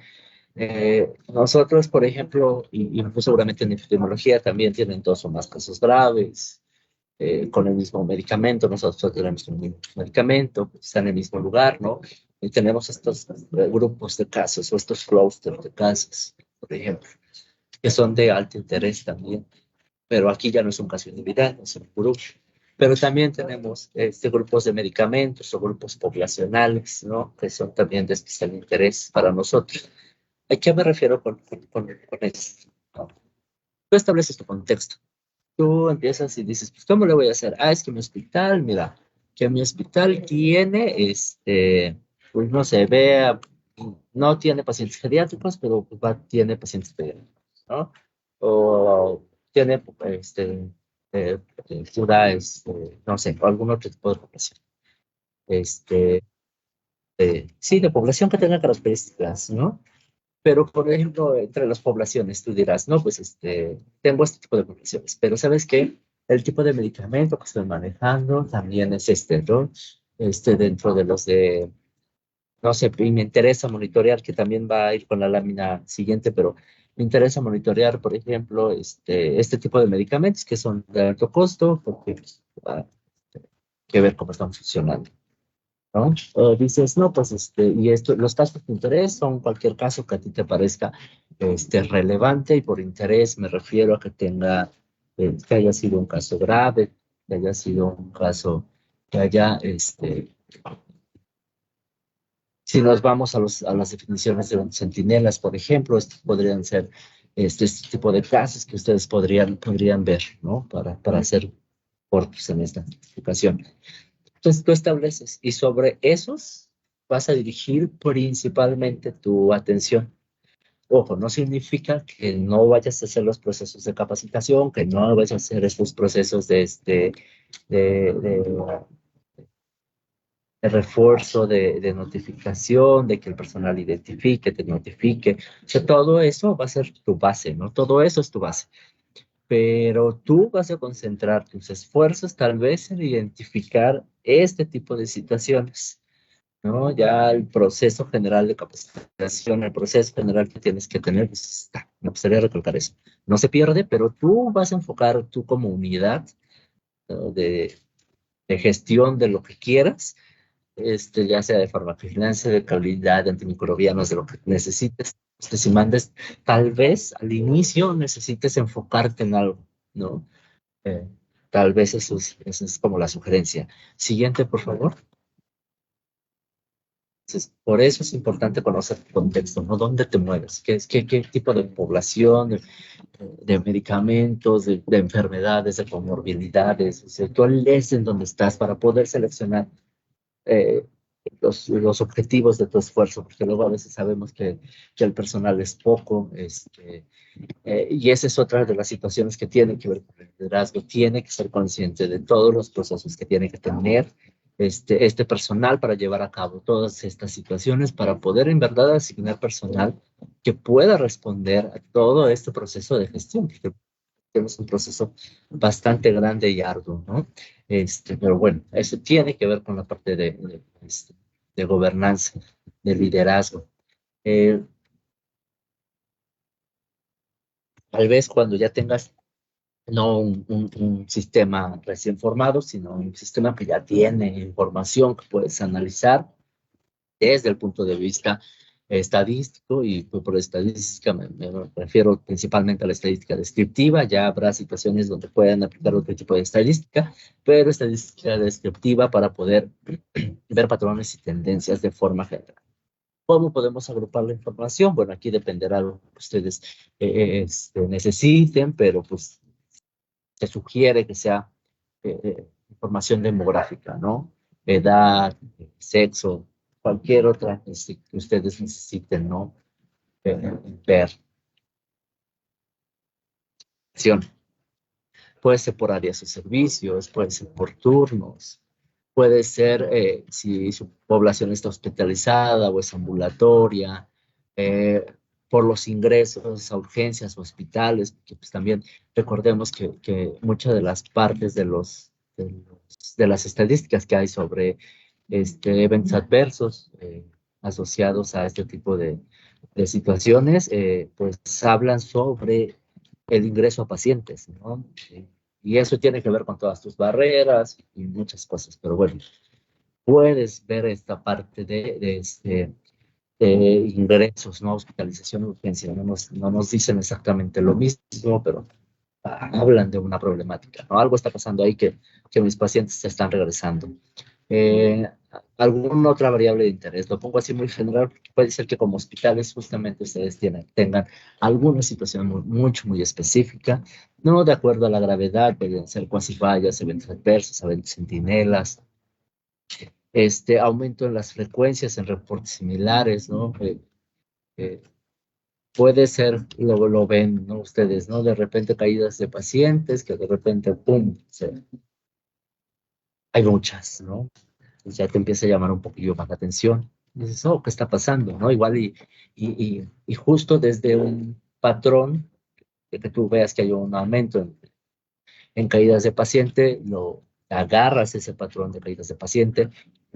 Nosotros, por ejemplo, y pues seguramente en epidemiología también tienen dos o más casos graves, con el mismo medicamento, nosotros tenemos el mismo medicamento, pues, está en el mismo lugar, ¿no? Y tenemos estos grupos de casos o estos clústeres de casos, por ejemplo, que son de alto interés también, pero aquí ya no es un caso individual, es un grupo. Pero también tenemos grupos de medicamentos o grupos poblacionales, ¿no? Que son también de especial interés para nosotros. ¿A qué me refiero con esto? ¿No? Tú estableces tu contexto. Tú empiezas y dices, pues, ¿cómo le voy a hacer? Ah, es que mi hospital, mira, que mi hospital tiene, pues, no sé, no tiene pacientes geriátricos, pero pues, tiene pacientes pediátricos, ¿no? O tiene, eh, pura, no sé, algún otro tipo de población. Este, sí, de población que tenga características, ¿no? Pero, por ejemplo, entre las poblaciones, tú dirás, no, pues tengo este tipo de poblaciones, pero ¿sabes qué? El tipo de medicamento que estoy manejando también es ¿no? Dentro de los de, no sé, y me interesa monitorear, que también va a ir con la lámina siguiente, pero me interesa monitorear, por ejemplo, este tipo de medicamentos que son de alto costo, porque pues, hay que ver cómo están funcionando. ¿No? O dices, no, pues y esto, los casos de interés son cualquier caso que a ti te parezca relevante, y por interés me refiero a que que haya sido un caso grave, que haya sido un caso que haya, si nos vamos a las definiciones de centinelas, por ejemplo, podrían ser este tipo de casos que ustedes podrían ver, ¿no? Para hacer cortos en esta explicación. Entonces tú estableces y sobre esos vas a dirigir principalmente tu atención. Ojo, no significa que no vayas a hacer los procesos de capacitación, que no vayas a hacer estos procesos de de refuerzo, de notificación, de que el personal identifique, te notifique. O sea, todo eso va a ser tu base, ¿no? Todo eso es tu base. Pero tú vas a concentrar tus esfuerzos tal vez en identificar este tipo de situaciones, ¿no? Ya el proceso general de capacitación, el proceso general que tienes que tener, pues está. Me gustaría recalcar eso. No se pierde, pero tú vas a enfocar tú como unidad, ¿no? de gestión de lo que quieras, ya sea de farmacovigilancia, de calidad, de antimicrobianos, de lo que necesites. Si mandes, tal vez al inicio necesites enfocarte en algo, ¿no? Eh, Tal vez eso es como la sugerencia. Siguiente, por favor. Entonces, por eso es importante conocer el contexto, ¿no? ¿Dónde te mueves? ¿Qué tipo de población, de medicamentos, de enfermedades, de comorbilidades? O sea, ¿cuál es en donde estás para poder seleccionar eh, los objetivos de tu esfuerzo? Porque luego a veces sabemos que el personal es poco, y esa es otra de las situaciones que tiene que ver con el liderazgo. Tiene que ser consciente de todos los procesos que tiene que tener este personal para llevar a cabo todas estas situaciones, para poder en verdad asignar personal que pueda responder a todo este proceso de gestión, que es un proceso bastante grande y arduo, ¿no? Pero bueno, eso tiene que ver con la parte de gobernanza, de liderazgo. Eh, Tal vez cuando ya tengas no un sistema recién formado, sino un sistema que ya tiene información que puedes analizar desde el punto de vista estadístico, y por estadística me refiero principalmente a la estadística descriptiva. Ya habrá situaciones donde puedan aplicar otro tipo de estadística, pero estadística descriptiva para poder ver patrones y tendencias de forma general. ¿Cómo podemos agrupar la información? Bueno, aquí dependerá de lo que ustedes necesiten, pero pues se sugiere que sea información demográfica, ¿no? Edad, sexo, cualquier otra que ustedes necesiten, ¿no? Ver. Puede ser por áreas o servicios, puede ser por turnos, puede ser si su población está hospitalizada o es ambulatoria, eh, por los ingresos a urgencias, hospitales, que pues también recordemos que muchas de las partes de las estadísticas que hay sobre eventos adversos asociados a este tipo de situaciones, pues hablan sobre el ingreso a pacientes, ¿no? Y eso tiene que ver con todas tus barreras y muchas cosas, pero bueno, puedes ver esta parte de ingresos, ¿no? Hospitalización y urgencia. No nos dicen exactamente lo mismo, pero hablan de una problemática, ¿no? Algo está pasando ahí que mis pacientes se están regresando. Eh, ¿Alguna otra variable de interés? Lo pongo así muy general, porque puede ser que como hospitales justamente ustedes tengan alguna situación muy específica, no de acuerdo a la gravedad, pueden ser cuasi fallas, eventos adversos, eventos centinelas, aumento en las frecuencias en reportes similares, ¿no? Eh, Puede ser, lo ven, ¿no? Ustedes, ¿no? De repente caídas de pacientes, que de repente, ¡pum! Hay muchas, ¿no? Entonces ya te empieza a llamar un poquillo más la atención. Y dices, oh, ¿qué está pasando? ¿No? Igual y justo desde un patrón que tú veas que hay un aumento en caídas de paciente, lo agarras ese patrón de caídas de paciente,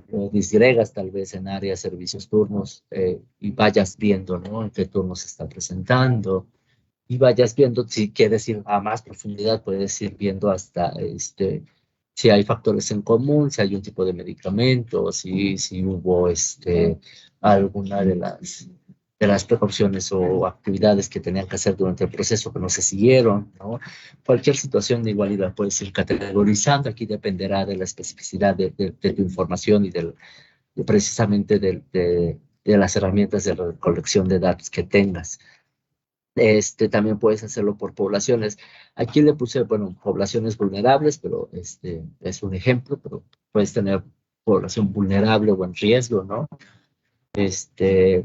lo disgregas tal vez en áreas, servicios, turnos, y vayas viendo, ¿no? En qué turnos se está presentando, y vayas viendo, si quieres ir a más profundidad, puedes ir viendo hasta si hay factores en común, si hay un tipo de medicamento, si hubo alguna de las precauciones o actividades que tenían que hacer durante el proceso que no se siguieron, ¿no? Cualquier situación de igualdad puedes ir categorizando. Aquí dependerá de la especificidad de tu información y precisamente de las herramientas de recolección de datos que tengas. También puedes hacerlo por poblaciones. Aquí le puse, bueno, poblaciones vulnerables, pero es un ejemplo, pero puedes tener población vulnerable o en riesgo, ¿no? Este,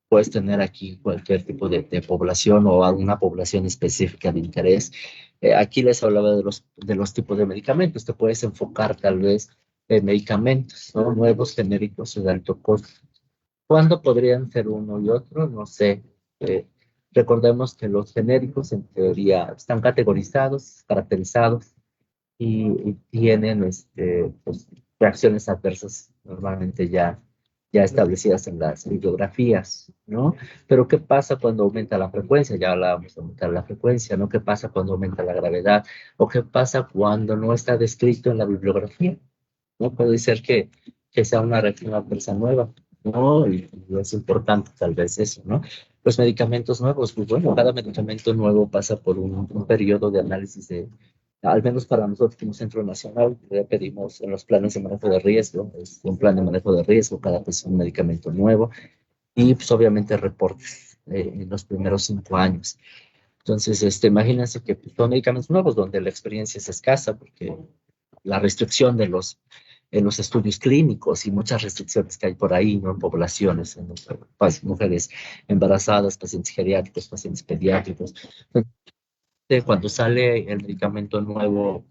Puedes tener aquí cualquier tipo de población o alguna población específica de interés. Aquí les hablaba de los tipos de medicamentos. Te puedes enfocar tal vez en medicamentos, ¿no? Nuevos, genéricos o de alto costo. ¿Cuándo podrían ser uno y otro? No sé. Eh, Recordemos que los genéricos en teoría están categorizados, caracterizados y tienen pues, reacciones adversas normalmente ya establecidas en las bibliografías, ¿no? Pero ¿qué pasa cuando aumenta la frecuencia? Ya hablábamos de aumentar la frecuencia, ¿no? ¿Qué pasa cuando aumenta la gravedad? ¿O qué pasa cuando no está descrito en la bibliografía? ¿No? Puede ser que sea una reacción adversa nueva, ¿no? Y es importante tal vez eso, ¿no? Los medicamentos nuevos, pues bueno, cada medicamento nuevo pasa por un periodo de análisis de al menos para nosotros como Centro Nacional, le pedimos en los planes de manejo de riesgo, es un plan de manejo de riesgo, cada vez un medicamento nuevo, y pues obviamente reportes en los primeros 5 años. Entonces, imagínense que pues, son medicamentos nuevos donde la experiencia es escasa, porque la restricción de en los estudios clínicos y muchas restricciones que hay por ahí, ¿no? En poblaciones, en mujeres embarazadas, pacientes geriátricos, pacientes pediátricos. Cuando sale el medicamento nuevo,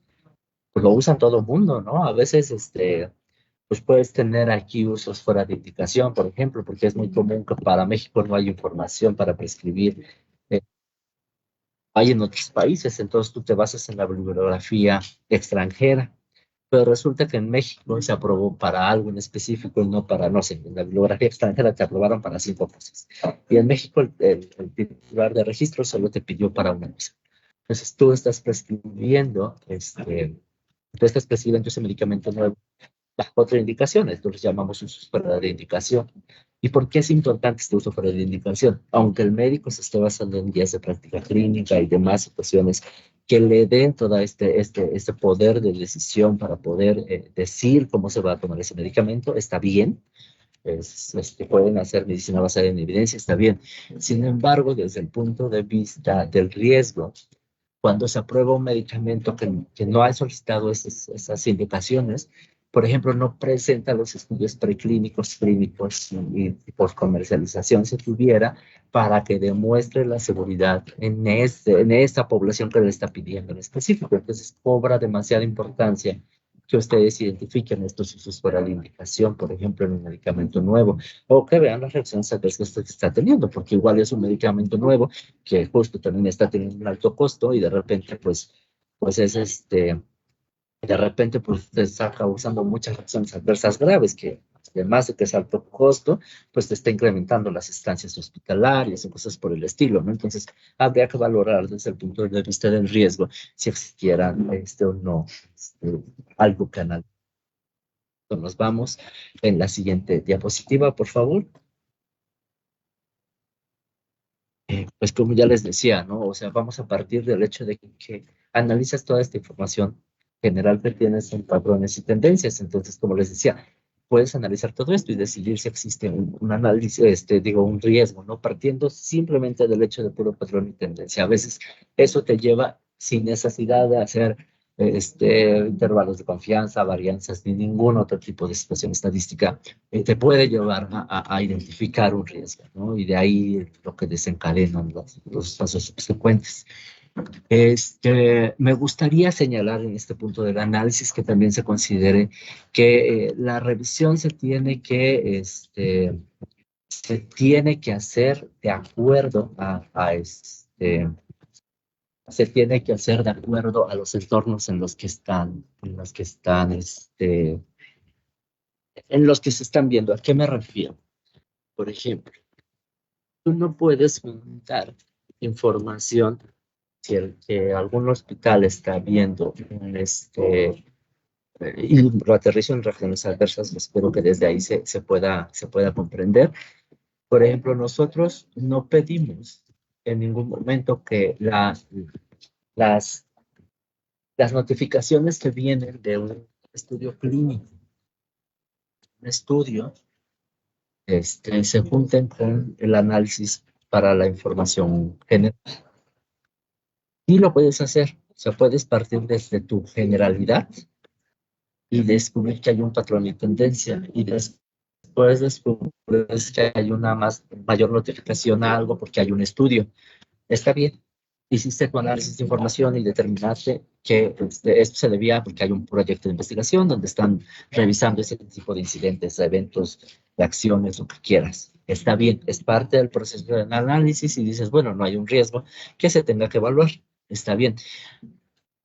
pues lo usa todo el mundo, ¿no? A veces, pues puedes tener aquí usos fuera de indicación, por ejemplo, porque es muy común que para México no hay información para prescribir. Hay en otros países, entonces tú te basas en la bibliografía extranjera, pero resulta que en México se aprobó para algo en específico y no para, no sé, en la bibliografía extranjera te aprobaron para 5 cosas. Y en México el titular de registro solo te pidió para una cosa. Entonces tú estás prescribiendo, ese medicamento nuevo bajo otra indicación, esto les llamamos usos fuera de indicación. ¿Y por qué es importante este uso fuera de indicación? Aunque el médico se esté basando en guías de práctica clínica y demás situaciones que le den todo este poder de decisión para poder decir cómo se va a tomar ese medicamento, está bien. Pueden hacer medicina basada en evidencia, está bien. Sin embargo, desde el punto de vista del riesgo, cuando se aprueba un medicamento que no ha solicitado esas indicaciones, por ejemplo, no presenta los estudios preclínicos, clínicos y por comercialización se tuviera para que demuestre la seguridad en esta población que le está pidiendo en específico. Entonces, cobra demasiada importancia que ustedes identifiquen estos usos fuera de indicación, por ejemplo, en un medicamento nuevo, o que vean las reacciones adversas que está teniendo, porque igual es un medicamento nuevo que justo también está teniendo un alto costo y de repente, pues es de repente, pues te está causando muchas reacciones adversas graves que, además de que es alto costo, pues te está incrementando las estancias hospitalarias y cosas por el estilo, ¿no? Entonces, habría que valorar desde el punto de vista del riesgo si existiera o no algo canal. Nos vamos en la siguiente diapositiva, por favor. Pues como ya les decía, ¿no? O sea, vamos a partir del hecho de que analizas toda esta información general que tienes en patrones y tendencias. Entonces, como les decía, puedes analizar todo esto y decidir si existe un análisis, un riesgo, ¿no? Partiendo simplemente del hecho de puro patrón y tendencia. A veces eso te lleva sin necesidad de hacer intervalos de confianza, varianzas, ni ningún otro tipo de situación estadística, te puede llevar a identificar un riesgo, ¿no? Y de ahí lo que desencadenan los pasos subsecuentes. Me gustaría señalar en este punto del análisis que también se considere que la revisión se tiene que hacer de acuerdo se tiene que hacer de acuerdo a los entornos en los que se están viendo. ¿A qué me refiero? Por ejemplo, tú no puedes juntar información que algún hospital está viendo y lo aterrizo en reacciones adversas, espero que desde ahí se pueda comprender. Por ejemplo, nosotros no pedimos en ningún momento que las notificaciones que vienen de un estudio clínico, un estudio, se junten con el análisis para la información general. Y lo puedes hacer, o sea, puedes partir desde tu generalidad y descubrir que hay un patrón y tendencia, y después descubres que hay una mayor notificación a algo porque hay un estudio. Está bien. Hiciste tu análisis de información y determinaste que esto se debía porque hay un proyecto de investigación donde están revisando ese tipo de incidentes, de eventos, de acciones, lo que quieras. Está bien, es parte del proceso de análisis y dices, bueno, no hay un riesgo que se tenga que evaluar. Está bien.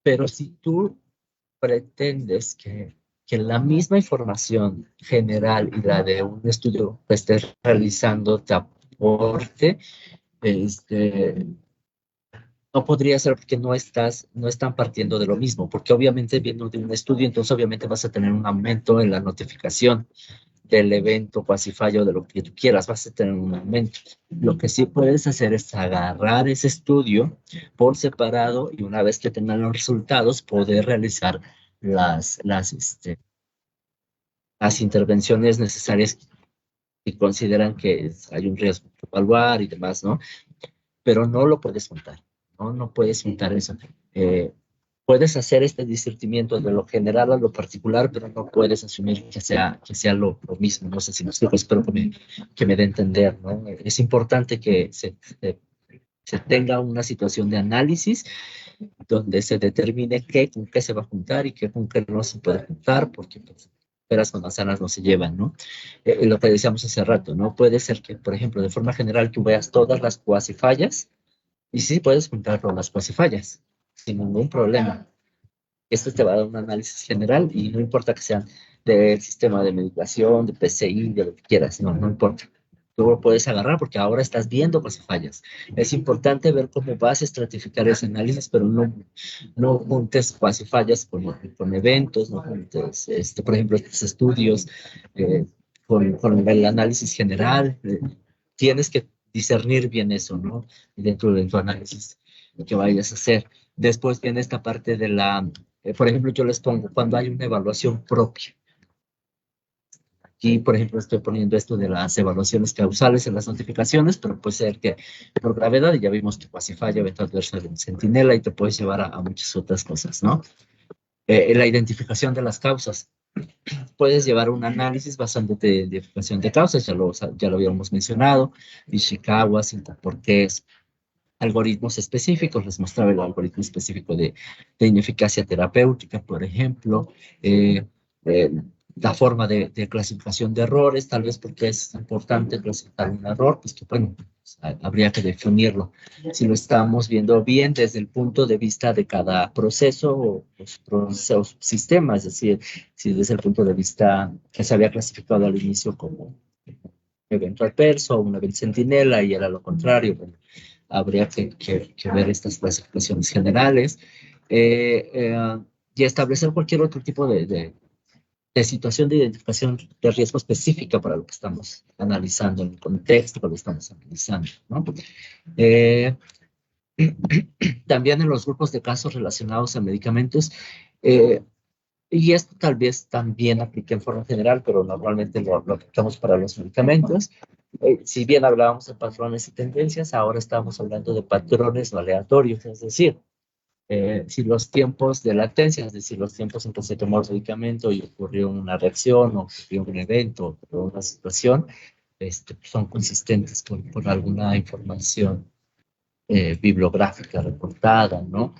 Pero si tú pretendes que la misma información general y la de un estudio que estés realizando te aporte, no podría ser porque no están partiendo de lo mismo, porque obviamente viendo de un estudio, entonces obviamente vas a tener un aumento en la notificación del evento cuasi fallo, de lo que tú quieras, vas a tener un aumento. Lo que sí puedes hacer es agarrar ese estudio por separado y una vez que tengan los resultados, poder realizar las intervenciones necesarias y consideran que hay un riesgo que evaluar y demás, ¿no? Pero no lo puedes juntar, ¿no? No puedes juntar eso. Puedes hacer este discernimiento de lo general a lo particular, pero no puedes asumir que sea lo mismo. No sé si me explico, espero que me dé a entender, ¿no? Es importante que se tenga una situación de análisis donde se determine con qué se va a juntar y qué con qué no se puede juntar, porque pues, peras con manzanas no se llevan, ¿no? Lo que decíamos hace rato, ¿no? Puede ser que, por ejemplo, de forma general tú veas todas las cuasi fallas y sí puedes juntar todas las cuasi fallas sin ningún problema. Esto te va a dar un análisis general y no importa que sean del sistema de medicación, de PCI, de lo que quieras, no importa. Tú lo puedes agarrar porque ahora estás viendo cuasi fallas. Es importante ver cómo vas a estratificar ese análisis, pero no juntes cuasi fallas con eventos, no juntes, por ejemplo, estos estudios con el análisis general. Tienes que discernir bien eso, ¿no? Dentro de tu análisis que vayas a hacer. Después viene esta parte de por ejemplo, yo les pongo cuando hay una evaluación propia. Aquí, por ejemplo, estoy poniendo esto de las evaluaciones causales en las notificaciones, pero puede ser que por gravedad, ya vimos que cuasi falla, evento adverso de centinela y te puedes llevar a muchas otras cosas, ¿no? La identificación de las causas. Puedes llevar un análisis basándote en identificación de causas, ya lo habíamos mencionado, Ishikawa, porqués, algoritmos específicos, les mostraba el algoritmo específico de ineficacia terapéutica, por ejemplo, la forma de clasificación de errores, tal vez porque es importante clasificar un error, pues que bueno, habría que definirlo. Si lo estamos viendo bien desde el punto de vista de cada proceso o sistema, es decir, si desde el punto de vista que se había clasificado al inicio como evento adverso o un evento centinela y era lo contrario, bueno, habría que ver estas clasificaciones generales y establecer cualquier otro tipo de situación de identificación de riesgo específica para lo que estamos analizando, en el contexto que lo estamos analizando, ¿no? También en los grupos de casos relacionados a medicamentos, y esto tal vez también aplique en forma general, pero normalmente lo aplicamos para los medicamentos. Si bien hablábamos de patrones y tendencias, ahora estamos hablando de patrones no aleatorios, es decir, si los tiempos de latencia, es decir, los tiempos en que se tomó el medicamento y ocurrió una reacción o ocurrió un evento o una situación, son consistentes con alguna información bibliográfica reportada, ¿no?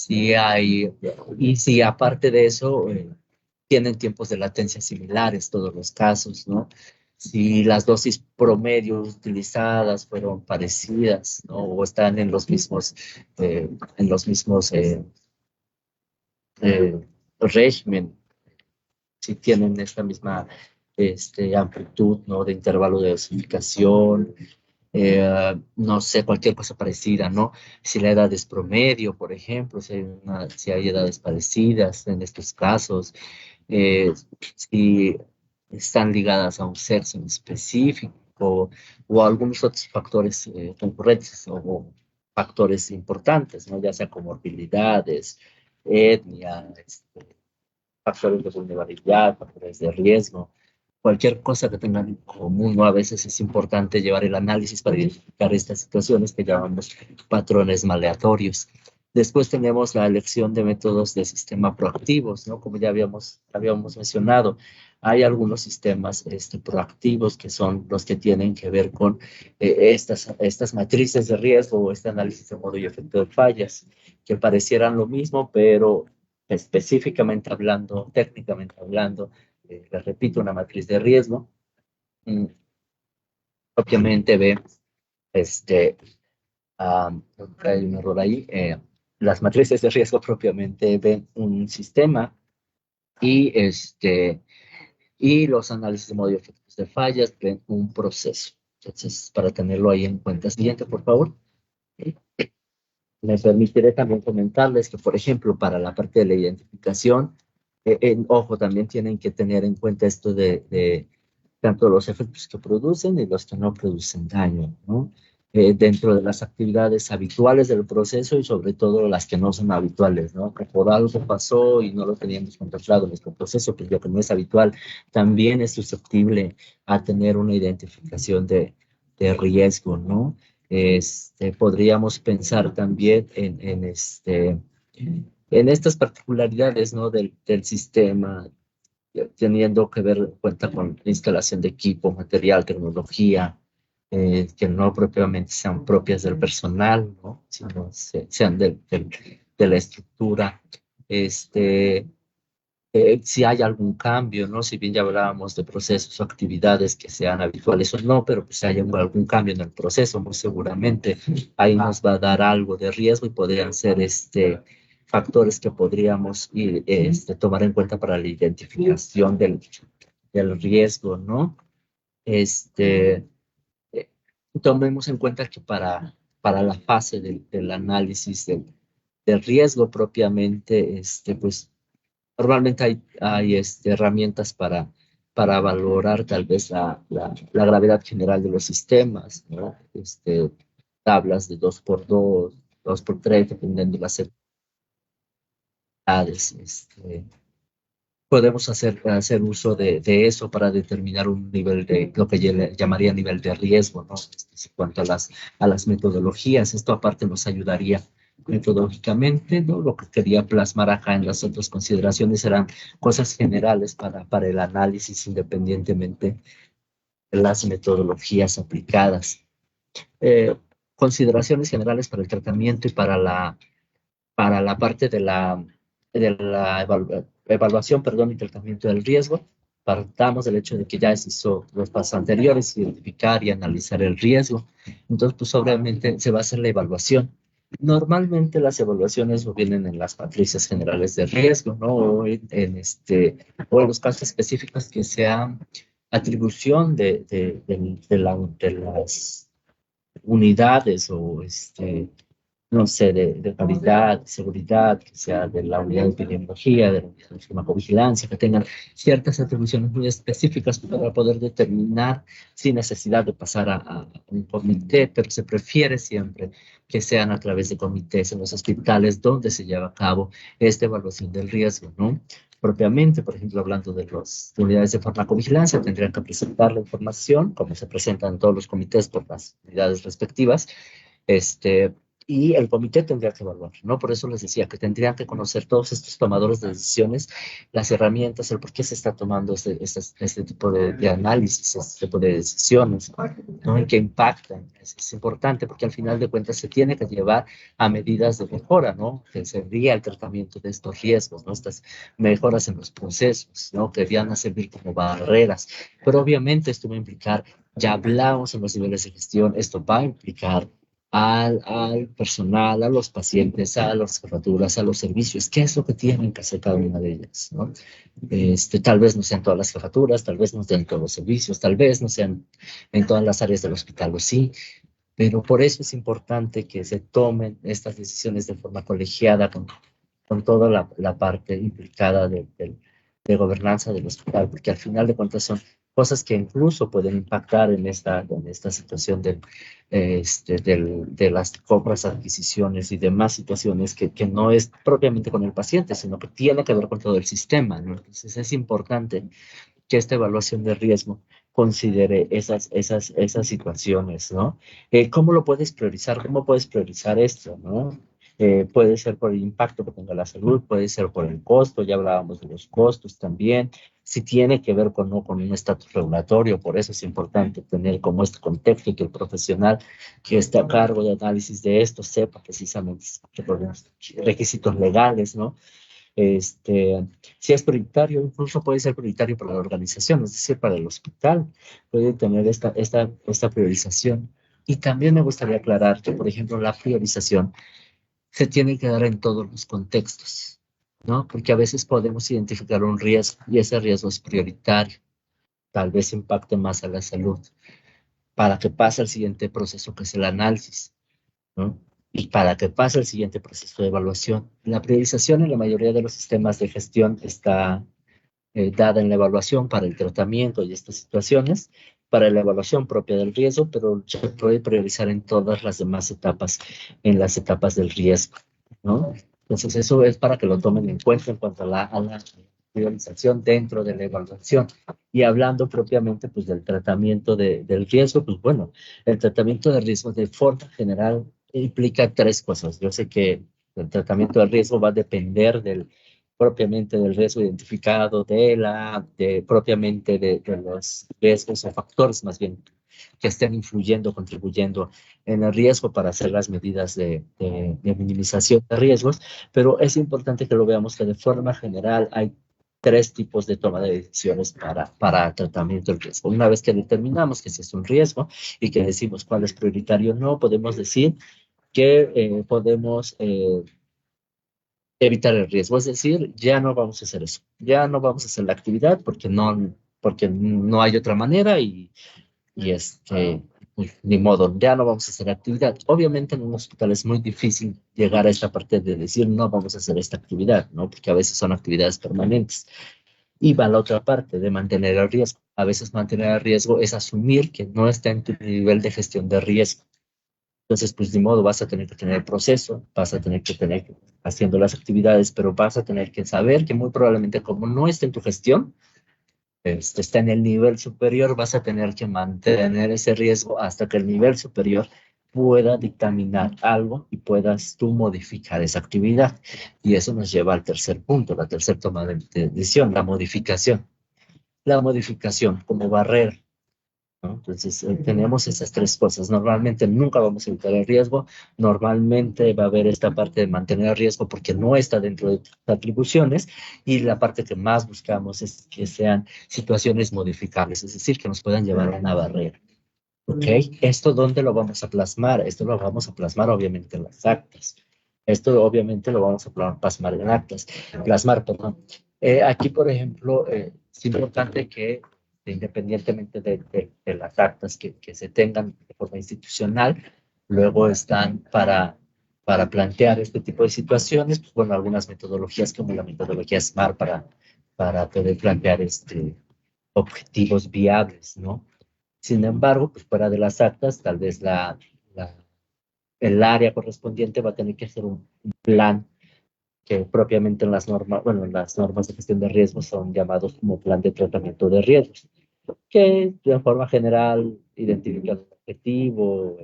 Y si aparte de eso tienen tiempos de latencia similares todos los casos, ¿no? Si las dosis promedio utilizadas fueron parecidas, ¿no? O están en los mismos régimen, si tienen esta misma amplitud, ¿no? De intervalo de dosificación, no sé, cualquier cosa parecida, ¿no? Si la edad es promedio, por ejemplo, si hay edades parecidas en estos casos, si están ligadas a un sexo en específico o a algunos otros factores concurrentes o factores importantes, ¿no? Ya sea comorbilidades, etnia, factores de vulnerabilidad, factores de riesgo, cualquier cosa que tengan en común, ¿no? A veces es importante llevar el análisis para identificar estas situaciones que llamamos patrones aleatorios. Después tenemos la elección de métodos de sistema proactivos, ¿no? Como ya habíamos mencionado, hay algunos sistemas proactivos que son los que tienen que ver con estas matrices de riesgo o este análisis de modo y efecto de fallas, que parecieran lo mismo, pero específicamente hablando, técnicamente hablando, les repito, una matriz de riesgo, obviamente ve, hay un error ahí, las matrices de riesgo propiamente ven un sistema y, y los análisis de modo y efectos de fallas ven un proceso. Entonces, para tenerlo ahí en cuenta. Siguiente, por favor. Me permitiré también comentarles que, por ejemplo, para la parte de la identificación, ojo, también tienen que tener en cuenta esto de tanto los efectos que producen y los que no producen daño, ¿no? Dentro de las actividades habituales del proceso y sobre todo las que no son habituales, ¿no? Que por algo pasó y no lo teníamos contemplado en nuestro proceso, pues lo que no es habitual también es susceptible a tener una identificación de riesgo, ¿no? Podríamos pensar también en estas particularidades, ¿no? del sistema, teniendo que ver cuenta con la instalación de equipo, material, tecnología, que no propiamente sean propias del personal, ¿no? Sino sean de la estructura. Si hay algún cambio, ¿no? Si bien ya hablábamos de procesos o actividades que sean habituales o no, pero pues si hay algún cambio en el proceso, muy seguramente ahí nos va a dar algo de riesgo y podrían ser factores que podríamos tomar en cuenta para la identificación del riesgo, ¿no? Eh, Tomemos en cuenta que para la fase del análisis del riesgo propiamente, pues normalmente hay herramientas para valorar tal vez la gravedad general de los sistemas, ¿no? Tablas de 2x2, 2x3, dependiendo de las edades. Podemos hacer uso de eso para determinar un nivel de lo que yo le llamaría nivel de riesgo, ¿no? En cuanto a las metodologías, esto aparte nos ayudaría metodológicamente, ¿no? Lo que quería plasmar acá en las otras consideraciones eran cosas generales para el análisis independientemente de las metodologías aplicadas. Consideraciones generales para el tratamiento y para la parte de la evaluación, perdón, y tratamiento del riesgo. Partamos del hecho de que ya se hizo los pasos anteriores, identificar y analizar el riesgo. Entonces, pues obviamente se va a hacer la evaluación. Normalmente las evaluaciones vienen en las matrices generales de riesgo, ¿no? O en los casos específicos que sean atribución de las unidades o no sé, de calidad, de seguridad, que sea de la unidad de epidemiología, de la unidad de farmacovigilancia, que tengan ciertas atribuciones muy específicas para poder determinar sin necesidad de pasar a un comité, pero se prefiere siempre que sean a través de comités en los hospitales donde se lleva a cabo esta evaluación del riesgo, ¿no? Propiamente, por ejemplo, hablando de las unidades de farmacovigilancia, tendrían que presentar la información, como se presenta en todos los comités por las unidades respectivas, y el comité tendría que evaluar, ¿no? Por eso les decía que tendrían que conocer todos estos tomadores de decisiones, las herramientas, el por qué se está tomando este tipo de análisis, este tipo de decisiones, ¿no? Y que impactan. Es importante porque al final de cuentas se tiene que llevar a medidas de mejora, ¿no? Que sería el tratamiento de estos riesgos, ¿no? Estas mejoras en los procesos, ¿no? Que van a servir como barreras. Pero obviamente esto va a implicar, ya hablamos en los niveles de gestión, esto va a implicar al personal, a los pacientes, a las jefaturas, a los servicios, qué es lo que tienen que hacer cada una de ellas, ¿no? Tal vez no sean todas las jefaturas, tal vez no sean todos los servicios, tal vez no sean en todas las áreas del hospital, o sí, pero por eso es importante que se tomen estas decisiones de forma colegiada con toda la parte implicada de gobernanza del hospital, porque al final de cuentas son cosas que incluso pueden impactar en esta situación de las compras, adquisiciones y demás situaciones que no es propiamente con el paciente, sino que tiene que ver con todo el sistema, ¿no? Entonces es importante que esta evaluación de riesgo considere esas situaciones, ¿no? ¿Cómo lo puedes priorizar? ¿Cómo puedes priorizar esto, no? Puede ser por el impacto que tenga la salud, puede ser por el costo, ya hablábamos de los costos también, si tiene que ver con un estatus regulatorio, por eso es importante tener como este contexto y que el profesional que esté a cargo de análisis de esto sepa precisamente los requisitos legales, ¿no? Si es prioritario, incluso puede ser prioritario para la organización, es decir, para el hospital, puede tener esta priorización. Y también me gustaría aclarar que, por ejemplo, la priorización se tiene que dar en todos los contextos, ¿no? Porque a veces podemos identificar un riesgo y ese riesgo es prioritario, tal vez impacte más a la salud, para que pase al siguiente proceso que es el análisis, ¿no? Y para que pase el siguiente proceso de evaluación. La priorización en la mayoría de los sistemas de gestión está dada en la evaluación para el tratamiento y estas situaciones, para la evaluación propia del riesgo, pero se puede priorizar en todas las demás etapas, en las etapas del riesgo, ¿no? Entonces, eso es para que lo tomen en cuenta en cuanto a la priorización dentro de la evaluación. Y hablando propiamente, pues, del tratamiento del riesgo, pues, bueno, el tratamiento de riesgo de forma general implica tres cosas. Yo sé que el tratamiento del riesgo va a depender propiamente del riesgo identificado, propiamente de los riesgos o factores más bien que estén influyendo, contribuyendo en el riesgo para hacer las medidas de minimización de riesgos, pero es importante que lo veamos que de forma general hay tres tipos de toma de decisiones para tratamiento del riesgo. Una vez que determinamos que si es un riesgo y que decimos cuál es prioritario o no, podemos decir que podemos evitar el riesgo, es decir, ya no vamos a hacer eso, ya no vamos a hacer la actividad porque no hay otra manera y pues, ni modo, ya no vamos a hacer actividad. Obviamente en un hospital es muy difícil llegar a esta parte de decir no vamos a hacer esta actividad, ¿no? Porque a veces son actividades permanentes. Y va la otra parte de mantener el riesgo. A veces mantener el riesgo es asumir que no está en tu nivel de gestión de riesgo. Entonces, pues ni modo, vas a tener que tener el proceso, vas a tener que tener haciendo las actividades, pero vas a tener que saber que muy probablemente como no está en tu gestión, está en el nivel superior, vas a tener que mantener ese riesgo hasta que el nivel superior pueda dictaminar algo y puedas tú modificar esa actividad. Y eso nos lleva al tercer punto, la tercera toma de decisión, la modificación. La modificación como barrera, ¿no? Entonces, tenemos esas tres cosas. Normalmente nunca vamos a evitar el riesgo. Normalmente va a haber esta parte de mantener el riesgo porque no está dentro de tus atribuciones. Y la parte que más buscamos es que sean situaciones modificables, es decir, que nos puedan llevar a una barrera. ¿Ok? ¿Esto dónde lo vamos a plasmar? Esto lo vamos a plasmar obviamente en las actas. Esto obviamente lo vamos a plasmar en actas. Plasmar, perdón. Aquí, por ejemplo, es importante que independientemente de las actas que se tengan de forma institucional, luego están para plantear este tipo de situaciones, pues bueno, algunas metodologías como la metodología SMART para poder plantear objetivos viables, ¿no? Sin embargo, pues fuera de las actas, tal vez el área correspondiente va a tener que hacer un plan que propiamente en las normas, bueno, en las normas de gestión de riesgos son llamados como plan de tratamiento de riesgos, que de forma general identifica el objetivo,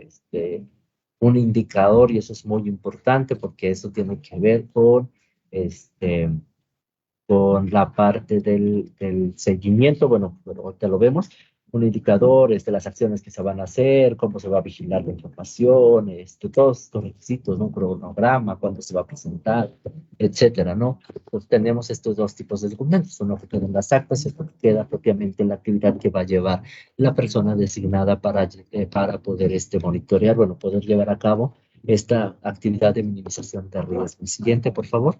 un indicador, y eso es muy importante porque eso tiene que ver con la parte del seguimiento, bueno, ahorita lo vemos, un indicador, las acciones que se van a hacer, cómo se va a vigilar la información, todos estos requisitos, ¿no? Un cronograma, cuándo se va a presentar, etcétera, ¿no? Pues tenemos estos dos tipos de documentos, uno que queda en las actas y otro que queda propiamente en la actividad que va a llevar la persona designada para poder monitorear, bueno, poder llevar a cabo esta actividad de minimización de riesgo. Siguiente, por favor.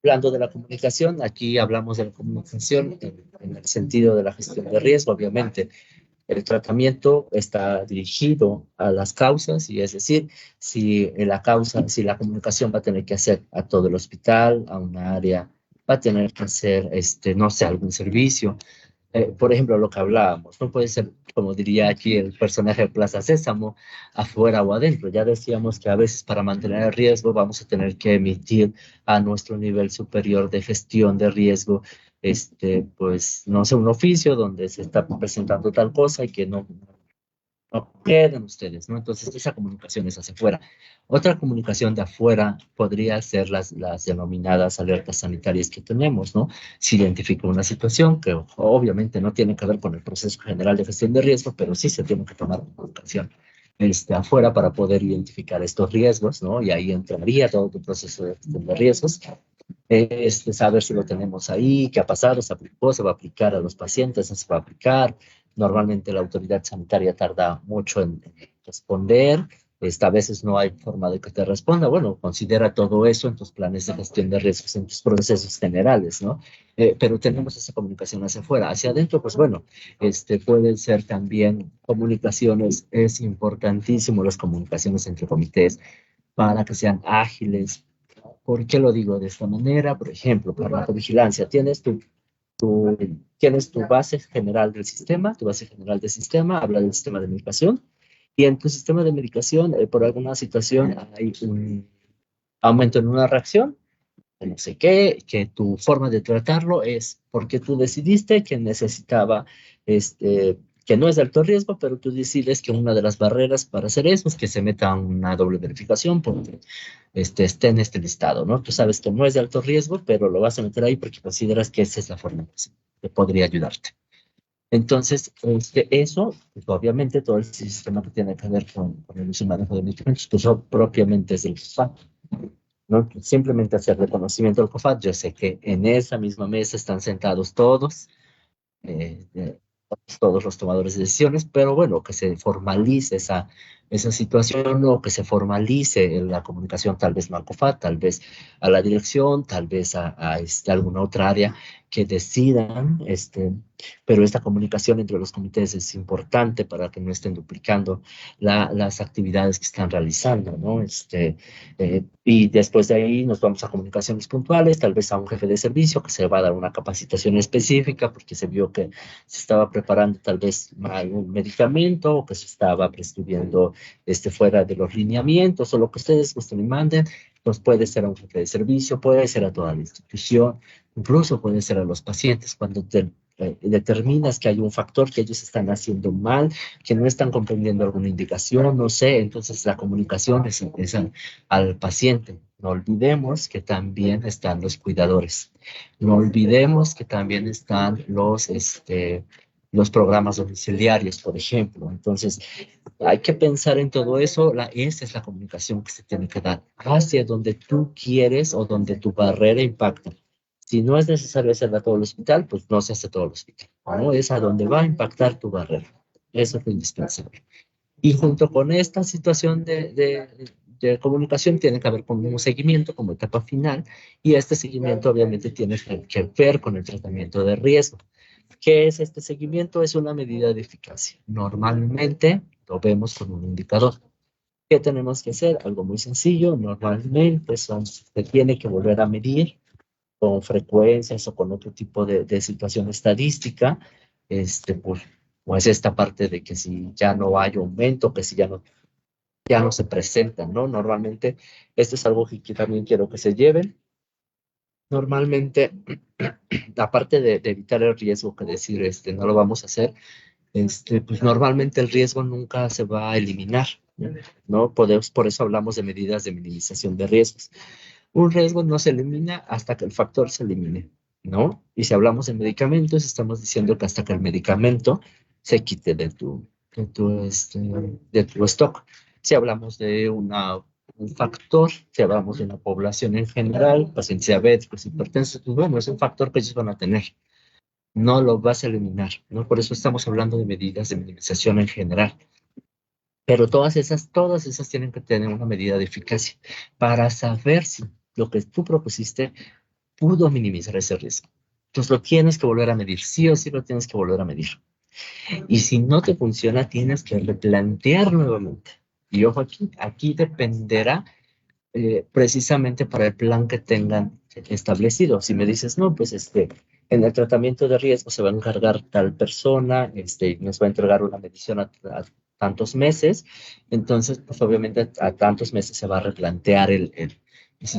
Hablando de la comunicación, aquí hablamos de la comunicación en el sentido de la gestión de riesgo, obviamente. El tratamiento está dirigido a las causas, y es decir, si la comunicación va a tener que hacer a todo el hospital, a un área, va a tener que hacer, no sé, algún servicio. Por ejemplo, lo que hablábamos, no puede ser, como diría aquí el personaje de Plaza Sésamo, afuera o adentro. Ya decíamos que a veces para mantener el riesgo vamos a tener que emitir a nuestro nivel superior de gestión de riesgo, pues, no sé, un oficio donde se está presentando tal cosa y que no queden ustedes, ¿no? Entonces, esa comunicación es hacia afuera. Otra comunicación de afuera podría ser las denominadas alertas sanitarias que tenemos, ¿no? Se identifica una situación que obviamente no tiene que ver con el proceso general de gestión de riesgo, pero sí se tiene que tomar comunicación afuera para poder identificar estos riesgos, ¿no? Y ahí entraría todo tu proceso de gestión de riesgos. Saber si lo tenemos ahí, qué ha pasado, se aplicó, se va a aplicar a los pacientes, no se va a aplicar. Normalmente la autoridad sanitaria tarda mucho en responder, A veces no hay forma de que te responda. Bueno, considera todo eso en tus planes de gestión de riesgos, en tus procesos generales, ¿no? Pero tenemos esa comunicación hacia afuera. Hacia adentro, pues bueno, pueden ser también comunicaciones. Es importantísimo las comunicaciones entre comités para que sean ágiles. ¿Por qué lo digo de esta manera? Por ejemplo, para la vigilancia, tienes tu base general del sistema, tu base general del sistema, habla del sistema de medicación, y en tu sistema de medicación, por alguna situación, hay un aumento en una reacción, no sé qué, que tu forma de tratarlo es porque tú decidiste que necesitaba, que no es de alto riesgo, pero tú decides que una de las barreras para hacer eso es que se meta una doble verificación porque esté en este listado, ¿no? Tú sabes que no es de alto riesgo, pero lo vas a meter ahí porque consideras que esa es la forma que podría ayudarte. Entonces, eso, pues, obviamente, todo el sistema que tiene que ver con el uso y manejo de medicamentos, pues propiamente es el COFAT, ¿no? Simplemente hacer reconocimiento del COFAT. Yo sé que en esa misma mesa están sentados todos, eh, eh, todos los tomadores de decisiones, pero bueno, que se formalice esa situación o que se formalice la comunicación, tal vez no al COFAT, tal vez a la dirección, tal vez a alguna otra área que decidan, pero esta comunicación entre los comités es importante para que no estén duplicando las actividades que están realizando, ¿no? Y después de ahí nos vamos a comunicaciones puntuales, tal vez a un jefe de servicio que se va a dar una capacitación específica porque se vio que se estaba preparando tal vez algún medicamento o que se estaba prescribiendo fuera de los lineamientos o lo que ustedes gusten y manden. Pues puede ser a un jefe de servicio, puede ser a toda la institución, incluso puede ser a los pacientes cuando determinas que hay un factor que ellos están haciendo mal, que no están comprendiendo alguna indicación, no sé, entonces la comunicación es al paciente. No olvidemos que también están los cuidadores. No olvidemos que también están los programas domiciliarios, por ejemplo. Entonces, hay que pensar en todo eso. Esa es la comunicación que se tiene que dar hacia donde tú quieres o donde tu barrera impacta. Si no es necesario hacerla todo el hospital, pues no se hace todo el hospital, ¿no? Es a donde va a impactar tu barrera. Eso es lo indispensable. Y junto con esta situación de comunicación tiene que haber con un seguimiento como etapa final, y este seguimiento obviamente tiene que ver con el tratamiento de riesgo. ¿Qué es este seguimiento? Es una medida de eficacia. Normalmente lo vemos con un indicador. ¿Qué tenemos que hacer? Algo muy sencillo. Normalmente se tiene que volver a medir con frecuencias o con otro tipo de situación estadística, pues esta parte de que si ya no hay aumento, que si ya no se presentan, ¿no? Normalmente, esto es algo que también quiero que se lleven. Normalmente, aparte de evitar el riesgo, que decir, no lo vamos a hacer, pues normalmente el riesgo nunca se va a eliminar, ¿no? Por eso hablamos de medidas de minimización de riesgos. Un riesgo no se elimina hasta que el factor se elimine, ¿no? Y si hablamos de medicamentos, estamos diciendo que hasta que el medicamento se quite de tu stock. Si hablamos de un factor, si hablamos de una población en general, pacientes diabéticos, hipertensos, pues bueno, es un factor que ellos van a tener. No lo vas a eliminar, ¿no? Por eso estamos hablando de medidas de minimización en general. Pero todas esas tienen que tener una medida de eficacia para saber si lo que tú propusiste pudo minimizar ese riesgo. Entonces lo tienes que volver a medir, sí o sí lo tienes que volver a medir. Y si no te funciona, tienes que replantear nuevamente. Y ojo, aquí dependerá precisamente para el plan que tengan establecido. Si me dices, no, pues en el tratamiento de riesgo se va a encargar tal persona, nos va a entregar una medición a tantos meses, entonces, pues obviamente a tantos meses se va a replantear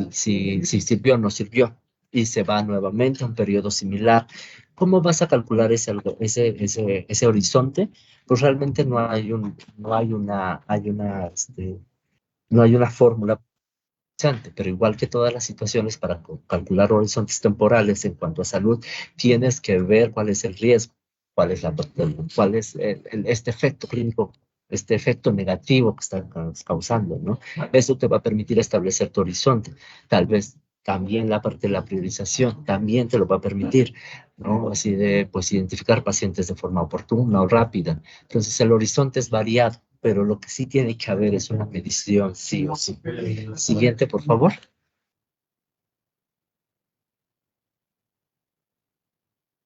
si sirvió o no sirvió, y se va nuevamente a un periodo similar. ¿Cómo vas a calcular ese horizonte? Pues realmente no hay una fórmula, pero igual que todas las situaciones para calcular horizontes temporales en cuanto a salud, tienes que ver cuál es el riesgo, cuál es este efecto clínico, este efecto negativo que está causando, ¿no? Eso te va a permitir establecer tu horizonte. Tal vez también la parte de la priorización también te lo va a permitir, ¿no? Así de, pues, identificar pacientes de forma oportuna o rápida. Entonces, el horizonte es variado. pero lo que sí tiene que haber es una medición, sí o sí. Siguiente, por favor.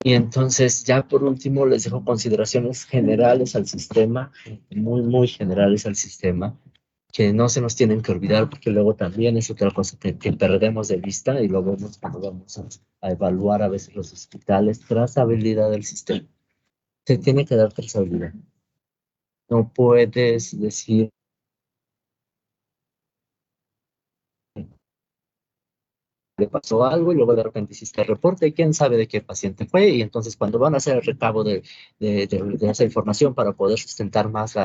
Y entonces, ya por último, les dejo consideraciones generales al sistema, muy, muy generales al sistema, que no se nos tienen que olvidar, porque luego también es otra cosa que perdemos de vista y lo vemos cuando vamos a evaluar a veces los hospitales, trazabilidad del sistema. Se tiene que dar trazabilidad. No puedes decir le pasó algo y luego de repente hiciste el reporte y quién sabe de qué paciente fue, y entonces cuando van a hacer el recabo de esa información para poder sustentar más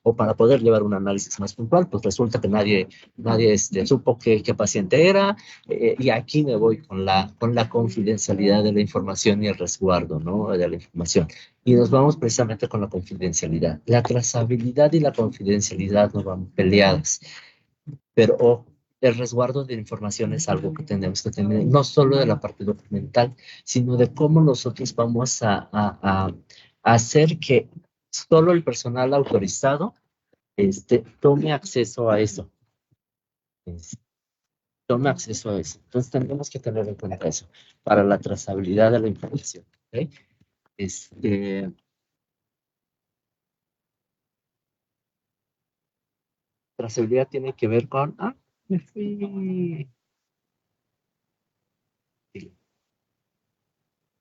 o para poder llevar un análisis más puntual, pues resulta que nadie supo qué paciente era, y aquí me voy con la confidencialidad de la información y el resguardo, ¿no?, de la información. Y nos vamos precisamente con la confidencialidad. La trazabilidad y la confidencialidad no van peleadas, pero el resguardo de información es algo que tenemos que tener, no solo de la parte documental, sino de cómo nosotros vamos a hacer que solo el personal autorizado tome acceso a eso. Tome acceso a eso. Entonces tenemos que tener en cuenta eso para la trazabilidad de la información. ¿Okay? Trazabilidad tiene que ver con... me fui...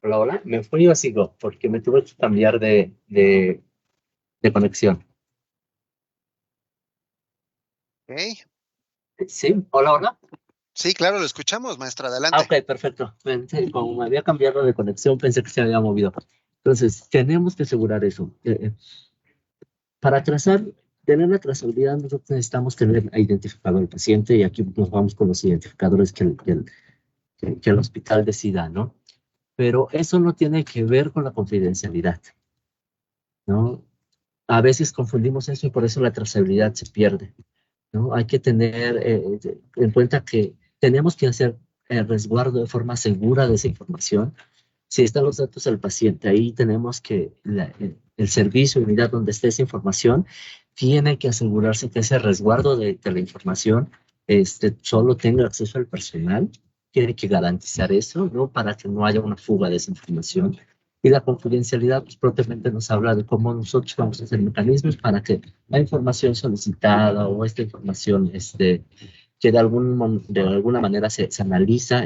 Hola, hola, ¿me fui o sigo? Porque me tuve que cambiar de conexión. Ok. Sí, hola, hola. Sí, claro, lo escuchamos, maestra, adelante. Ok, perfecto. Como me había cambiado de conexión, pensé que se había movido. Entonces, tenemos que asegurar eso. Para tener la trazabilidad, nosotros necesitamos tener identificado al paciente, y aquí nos vamos con los identificadores que el hospital decida, ¿no? Pero eso no tiene que ver con la confidencialidad, ¿no? A veces confundimos eso y por eso la trazabilidad se pierde, ¿no? Hay que tener en cuenta que tenemos que hacer el resguardo de forma segura de esa información. Si están los datos del paciente, ahí tenemos que el servicio, unidad donde esté esa información, tiene que asegurarse que ese resguardo de la información solo tenga acceso al personal. Tiene que garantizar eso, ¿no?, para que no haya una fuga de esa información. Y la confidencialidad, pues, propiamente nos habla de cómo nosotros vamos a hacer mecanismos para que la información solicitada o esta información que de alguna manera se analiza,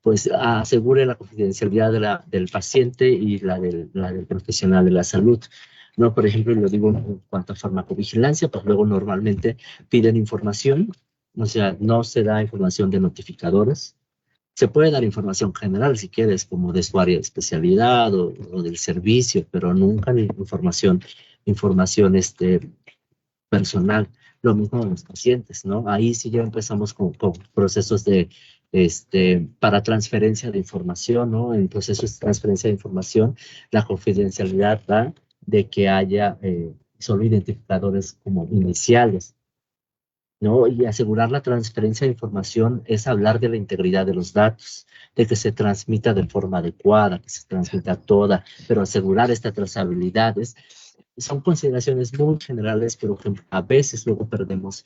pues asegure la confidencialidad del paciente y la del profesional de la salud. No, por ejemplo, lo digo en cuanto a farmacovigilancia, pues luego normalmente piden información, o sea, no se da información de notificadores. Se puede dar información general si quieres, como de su área de especialidad o del servicio, pero nunca información personal. Lo mismo de los pacientes, ¿no? Ahí sí ya empezamos con procesos para transferencia de información, ¿no? En procesos de transferencia de información, la confidencialidad va de que haya solo identificadores como iniciales, ¿no? Y asegurar la transferencia de información es hablar de la integridad de los datos, de que se transmita de forma adecuada, que se transmita toda, pero asegurar esta trazabilidad son consideraciones muy generales, pero que a veces luego perdemos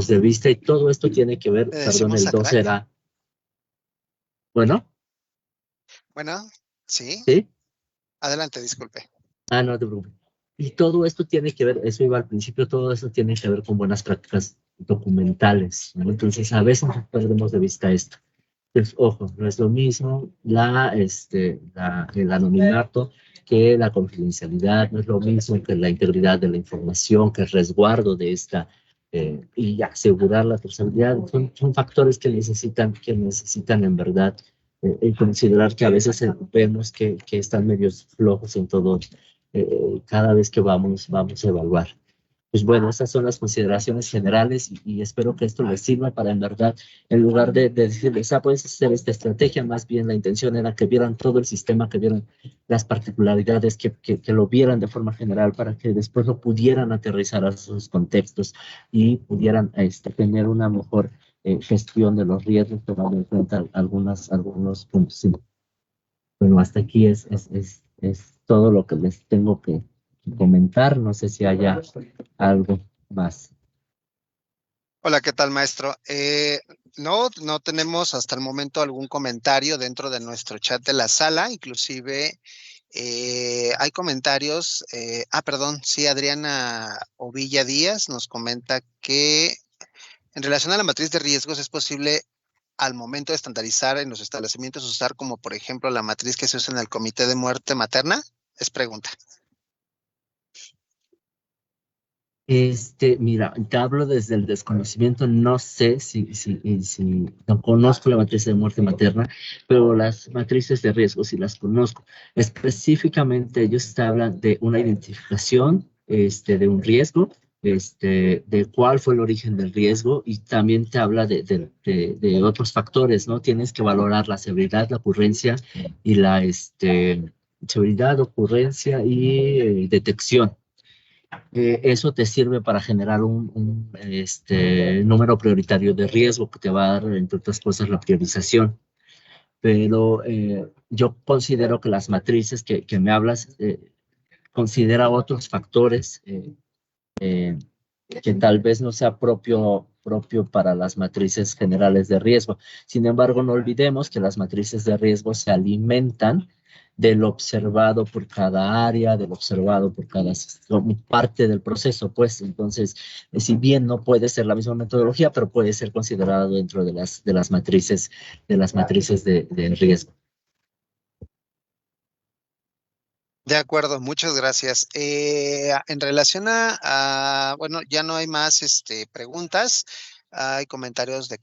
de vista, y todo esto tiene que ver, Le perdón, decimos el 2 sacral. era, bueno, Bueno, sí. ¿sí? Adelante, disculpe. No te preocupes. Y todo esto tiene que ver, eso iba al principio, todo eso tiene que ver con buenas prácticas documentales, ¿no? Entonces, a veces perdemos de vista esto. Pues, ojo, no es lo mismo el anonimato que la confidencialidad, no es lo mismo que la integridad de la información, que el resguardo de esta, y asegurar la trazabilidad. Son factores que necesitan en verdad considerar, que a veces vemos que están medios flojos en todo, cada vez que vamos a evaluar. Pues bueno, esas son las consideraciones generales, y espero que esto les sirva para, en verdad, en lugar de decirles, puedes hacer esta estrategia, más bien la intención era que vieran todo el sistema, que vieran las particularidades, que lo vieran de forma general, para que después lo pudieran aterrizar a sus contextos y pudieran tener una mejor gestión de los riesgos, tomando en cuenta algunos puntos. Sí. Bueno, hasta aquí es todo lo que les tengo que comentar. No sé si haya algo más. Hola, ¿qué tal, maestro? No tenemos hasta el momento algún comentario dentro de nuestro chat de la sala, inclusive hay comentarios. Perdón, sí, Adriana Ovilla Díaz nos comenta que en relación a la matriz de riesgos es posible al momento de estandarizar en los establecimientos usar como por ejemplo la matriz que se usa en el comité de muerte materna. Es pregunta. Mira, te hablo desde el desconocimiento, no sé si no conozco la matriz de muerte materna, pero las matrices de riesgo sí las conozco. Específicamente ellos te hablan de una identificación, de un riesgo, de cuál fue el origen del riesgo, y también te habla de otros factores, ¿no? Tienes que valorar la severidad, la ocurrencia y severidad, ocurrencia y detección. Eso te sirve para generar un número prioritario de riesgo que te va a dar, entre otras cosas, la priorización. Pero yo considero que las matrices que me hablas considera otros factores que tal vez no sea propio para las matrices generales de riesgo. Sin embargo, no olvidemos que las matrices de riesgo se alimentan del observado por cada área, del observado por cada parte del proceso, pues. Entonces, si bien no puede ser la misma metodología, pero puede ser considerado dentro de las matrices de riesgo. De acuerdo, muchas gracias. En relación bueno, ya no hay más preguntas. Hay comentarios de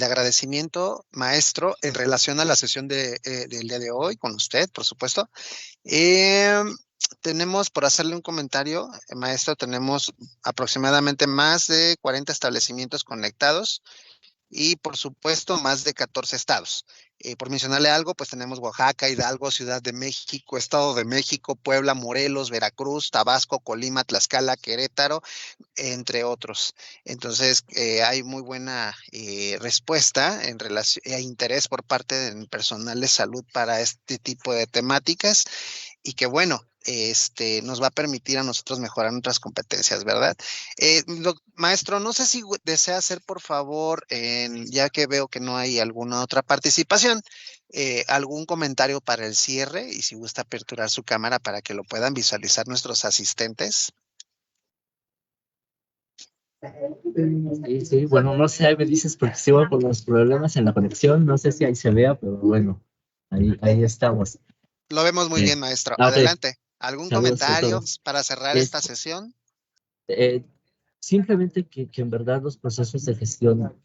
agradecimiento, maestro, en relación a la sesión del día de hoy con usted, por supuesto. Eh, Tenemos, por hacerle un comentario, maestro, tenemos aproximadamente más de 40 establecimientos conectados y por supuesto más de 14 estados. Por mencionarle algo, pues tenemos Oaxaca, Hidalgo, Ciudad de México, Estado de México, Puebla, Morelos, Veracruz, Tabasco, Colima, Tlaxcala, Querétaro, entre otros. Entonces, hay muy buena respuesta en relación e interés por parte del personal de salud para este tipo de temáticas y que bueno, nos va a permitir a nosotros mejorar nuestras competencias, ¿verdad? Maestro, no sé si desea hacer, por favor, ya que veo que no hay alguna otra participación, algún comentario para el cierre y si gusta aperturar su cámara para que lo puedan visualizar nuestros asistentes. Sí, bueno, no sé, ahí me dices porque sigo con los problemas en la conexión, no sé si ahí se vea, pero bueno, ahí estamos. Lo vemos muy bien, maestro. Ok, Adelante. ¿Algún saludos a comentario todos. para cerrar esta Es, sesión? Simplemente que en verdad los procesos de gestión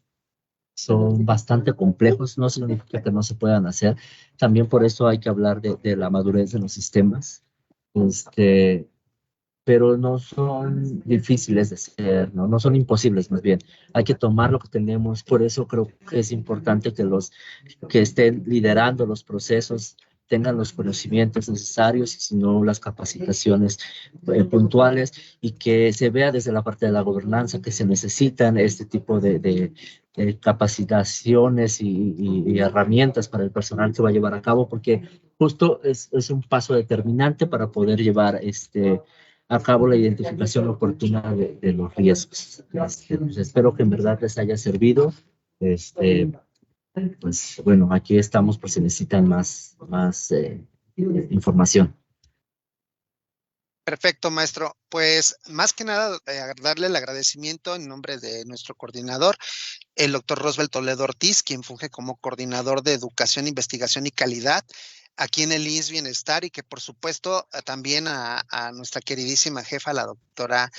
son bastante complejos, no significa que no se puedan hacer. También por eso hay que hablar de la madurez de los sistemas, pero no son difíciles de hacer, ¿no? No son imposibles, más bien. Hay que tomar lo que tenemos. Por eso creo que es importante que los que estén liderando los procesos tengan los conocimientos necesarios y si no las capacitaciones puntuales, y que se vea desde la parte de la gobernanza que se necesitan este tipo de capacitaciones y herramientas para el personal que va a llevar a cabo, porque justo es un paso determinante para poder llevar a cabo la identificación oportuna de los riesgos. Pues espero que en verdad les haya servido. Pues bueno, aquí estamos por si necesitan más información. Perfecto, maestro. Pues más que nada, darle el agradecimiento en nombre de nuestro coordinador, el doctor Rosbel Toledo Ortiz, quien funge como coordinador de educación, investigación y calidad aquí en el IMSS Bienestar, y que por supuesto también a nuestra queridísima jefa, la doctora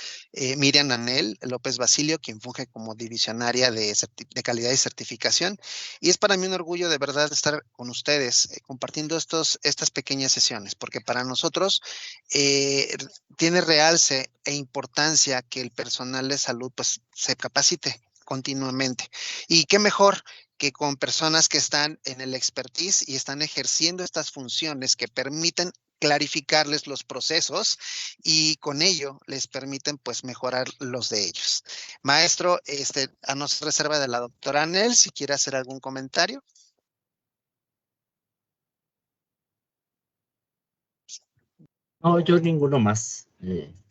Miriam Anel López Basilio, quien funge como divisionaria de calidad y certificación. Y es para mí un orgullo de verdad estar con ustedes compartiendo estas pequeñas sesiones, porque para nosotros tiene realce e importancia que el personal de salud pues se capacite continuamente. Y qué mejor que con personas que están en el expertise y están ejerciendo estas funciones que permiten clarificarles los procesos y con ello les permiten pues mejorar los de ellos. Maestro, a no ser reserva de la doctora Anel, si quiere hacer algún comentario. No, yo ninguno más.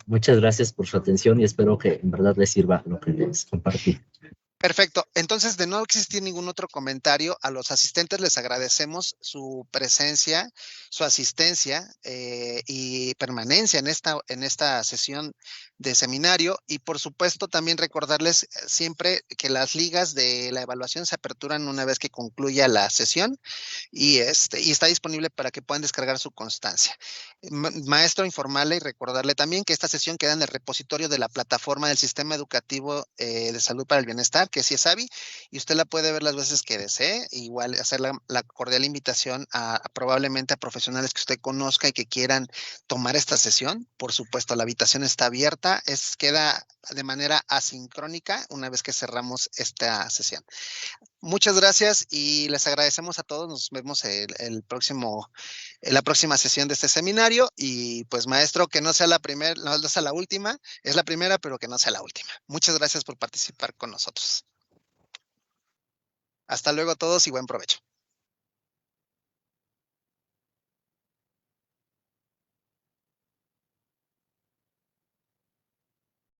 Muchas gracias por su atención y espero que en verdad les sirva lo que les compartí. Perfecto. Entonces, de no existir ningún otro comentario, a los asistentes les agradecemos su presencia, su asistencia y permanencia en esta sesión de seminario. Y por supuesto, también recordarles siempre que las ligas de la evaluación se aperturan una vez que concluya la sesión y está disponible para que puedan descargar su constancia. Maestro, informarle y recordarle también que esta sesión queda en el repositorio de la plataforma del Sistema Educativo de Salud para el Bienestar, que es CIESAVI, y usted la puede ver las veces que desee, igual hacer la cordial invitación probablemente a profesionales que usted conozca y que quieran tomar esta sesión. Por supuesto, la habitación está abierta, queda de manera asincrónica una vez que cerramos esta sesión. Muchas gracias y les agradecemos a todos. Nos vemos en la próxima sesión de este seminario. Y pues, maestro, que no sea la primera, no sea la última, es la primera, pero que no sea la última. Muchas gracias por participar con nosotros. Hasta luego a todos y buen provecho.